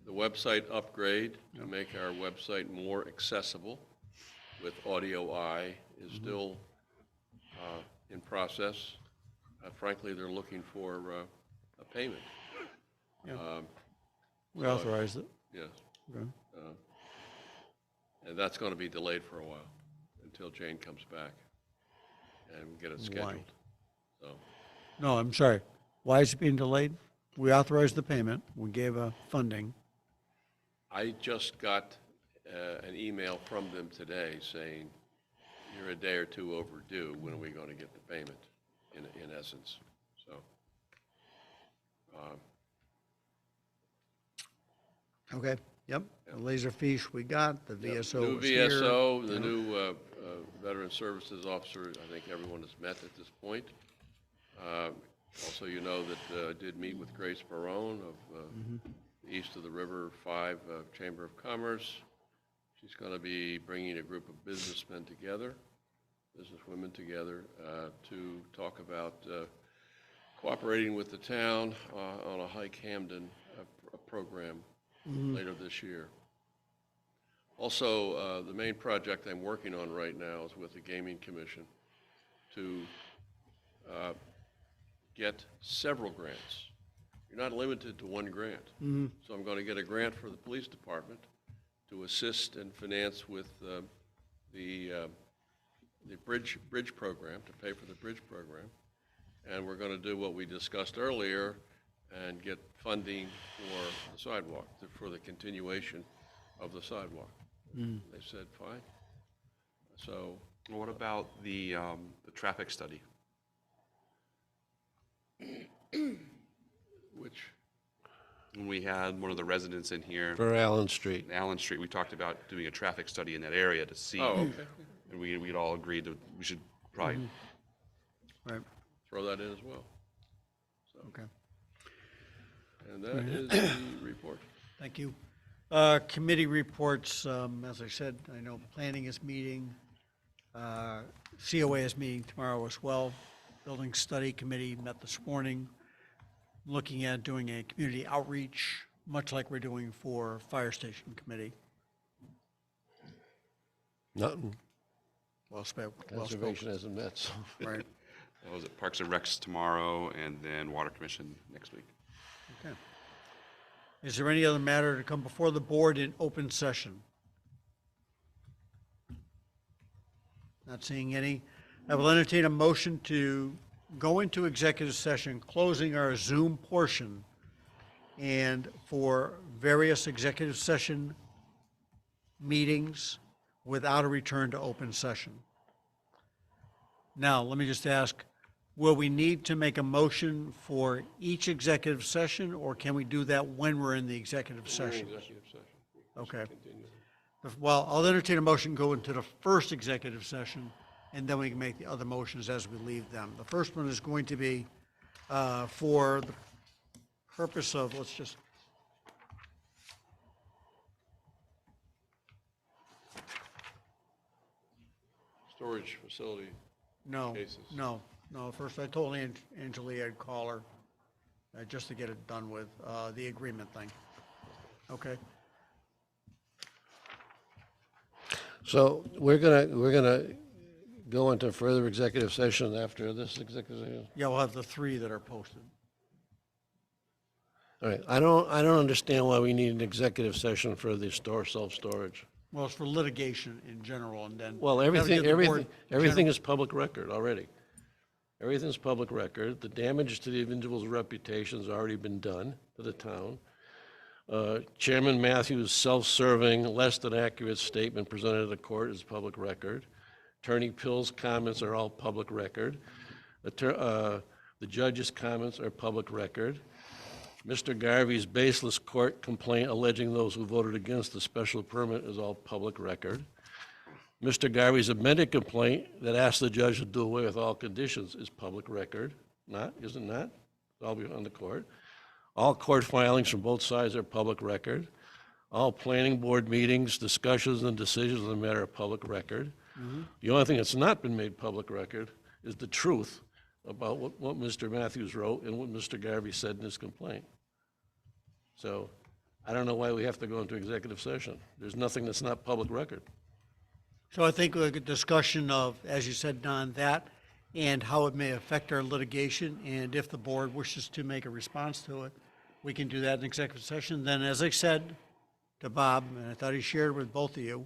The website upgrade to make our website more accessible with audio eye is still in process. Frankly, they're looking for a payment. Yeah. Um, We authorized it. Yes, Okay. and that's going to be delayed for a while until Jane comes back and we get it Why? scheduled. So, No, I'm sorry. Why is it being delayed? We authorized the payment. We gave funding. I just got an email from them today saying, you're a day or two overdue. When are we going to get the payment, in essence? So, Okay, yep. The Laserfish we got, the yeah, VSO new was here. VSO, the new Veteran Services Officer, I think everyone has met at this point. Also, you know that I did meet with Grace Barone of east of the River 5 Chamber of Commerce. She's going to be bringing a group of businessmen together, businesswomen together, to talk about cooperating with the town on a Hike Hampden program later this year. Also, the main project I'm working on right now is with the Gaming Commission to get several grants. You're not limited to one grant. So I'm going to get a grant for the police department to assist and finance with the bridge program, to pay for the bridge program. And we're going to do what we discussed earlier and get funding for the sidewalk, for the continuation of the sidewalk. They said, fine. So, What about the traffic study? which, When we had one of the residents in here, For Allen Street. Allen Street, we talked about doing a traffic study in that area to see. oh, okay, And we'd all agreed that we should probably, Right, throw that in as well. okay. And that is the report. Thank you. Committee reports, as I said, I know planning is meeting. COA is meeting tomorrow as well. Building Study Committee met this morning, looking at doing a community outreach, much like we're doing for Fire Station Committee. Nothing. Well spoken. Conservation hasn't met, so. Right, what was it, Parks and Recs tomorrow, and then Water Commission next week. okay. Is there any other matter to come before the board in open session? Not seeing any. I will entertain a motion to go into executive session, closing our Zoom portion, and for various executive session meetings without a return to open session. Now, let me just ask, will we need to make a motion for each executive session, or can we do that when we're in the executive session? Executive session. Okay. Continue. Well, I'll entertain a motion, go into the first executive session, and then we can make the other motions as we leave them. The first one is going to be for the purpose of, let's just, Storage facility. no, Cases. no. First, I told Angelique I'd call her, just to get it done with, the agreement thing. Okay? So we're gonna go into further executive session after this executive session? Yeah, we'll have the three that are posted. All right, I don't understand why we need an executive session for the self-storage. Well, it's for litigation in general, and then. Well, that'll give the board everything general- is public record already. Everything's public record. The damage to the individual's reputation's already been done to the town. Chairman Matthews' self-serving, less than accurate statement presented to the court is public record. Attorney Pill's comments are all public record. The judge's comments are public record. Mr. Garvey's baseless court complaint alleging those who voted against the special permit is all public record. Mr. Garvey's amended complaint that asked the judge to do away with all conditions is public record, is it not? It's all on the court. All court filings from both sides are public record. All planning board meetings, discussions, and decisions on the matter are public record. The only thing that's not been made public record is the truth about what Mr. Matthews wrote and what Mr. Garvey said in his complaint. So I don't know why we have to go into executive session. There's nothing that's not public record. So I think like a discussion of, as you said, Don, that and how it may affect our litigation, and if the board wishes to make a response to it, we can do that in executive session. Then, as I said to Bob, and I thought he shared with both of you,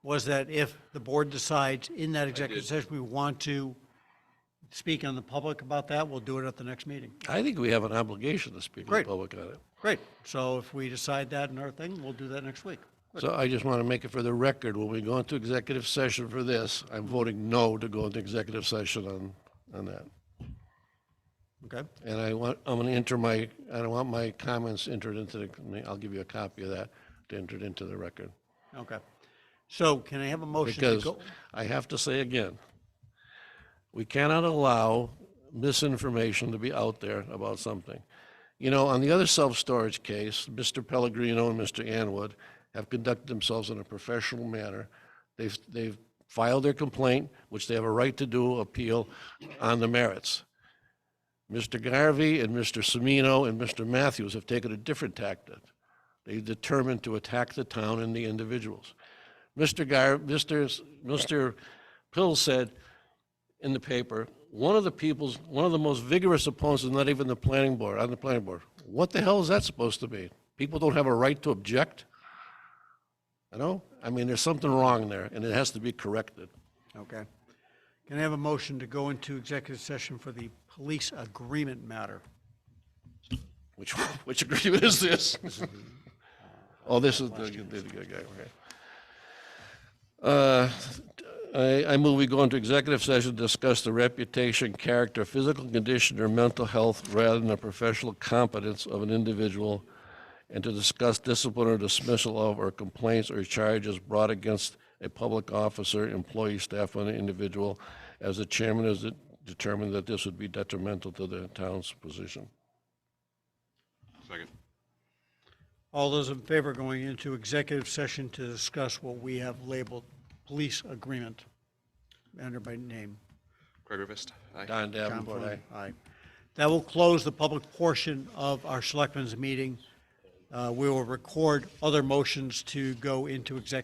was that if the board decides in that executive session we want to speak on the public about that, we'll do it at the next meeting. I think we have an obligation to speak to the Great. public on it. Great. So if we decide that in our thing, we'll do that next week. So I just want to make it for the record, when we go into executive session for this, I'm voting no to go into executive session on that. Okay? And I'm going to I want my comments entered into I'll give you a copy of that to enter it into the record. Okay. So can I have a motion to Because go? I have to say again, we cannot allow misinformation to be out there about something. You know, on the other self-storage case, Mr. Pellegrino and Mr. Anwood have conducted themselves in a professional manner. They've filed their complaint, which they have a right to do, appeal on the merits. Mr. Garvey and Mr. Semino and Mr. Matthews have taken a different tactic. They determined to attack the town and the individuals. Mr. Pill said in the paper, one of the most vigorous opponents is not even on the planning board. What the hell is that supposed to mean? People don't have a right to object? You know? I mean, there's something wrong there, and it has to be corrected. Okay. Can I have a motion to go into executive session for the police agreement matter? Which agreement is this? Oh, this is the guy, okay. I move we go into executive session to discuss the reputation, character, physical condition, or mental health rather than the professional competence of an individual, and to discuss discipline or dismissal of, or complaints or charges brought against a public officer, employee, staff, or an individual, as the chairman has determined that this would be detrimental to the town's position. Second. All those in favor going into executive session to discuss what we have labeled police agreement, enter by name. Craig Rivest, aye. Don Tom Davenport, aye. Flynn, aye. That will close the public portion of our selectmen's meeting. We will record other motions to go into executive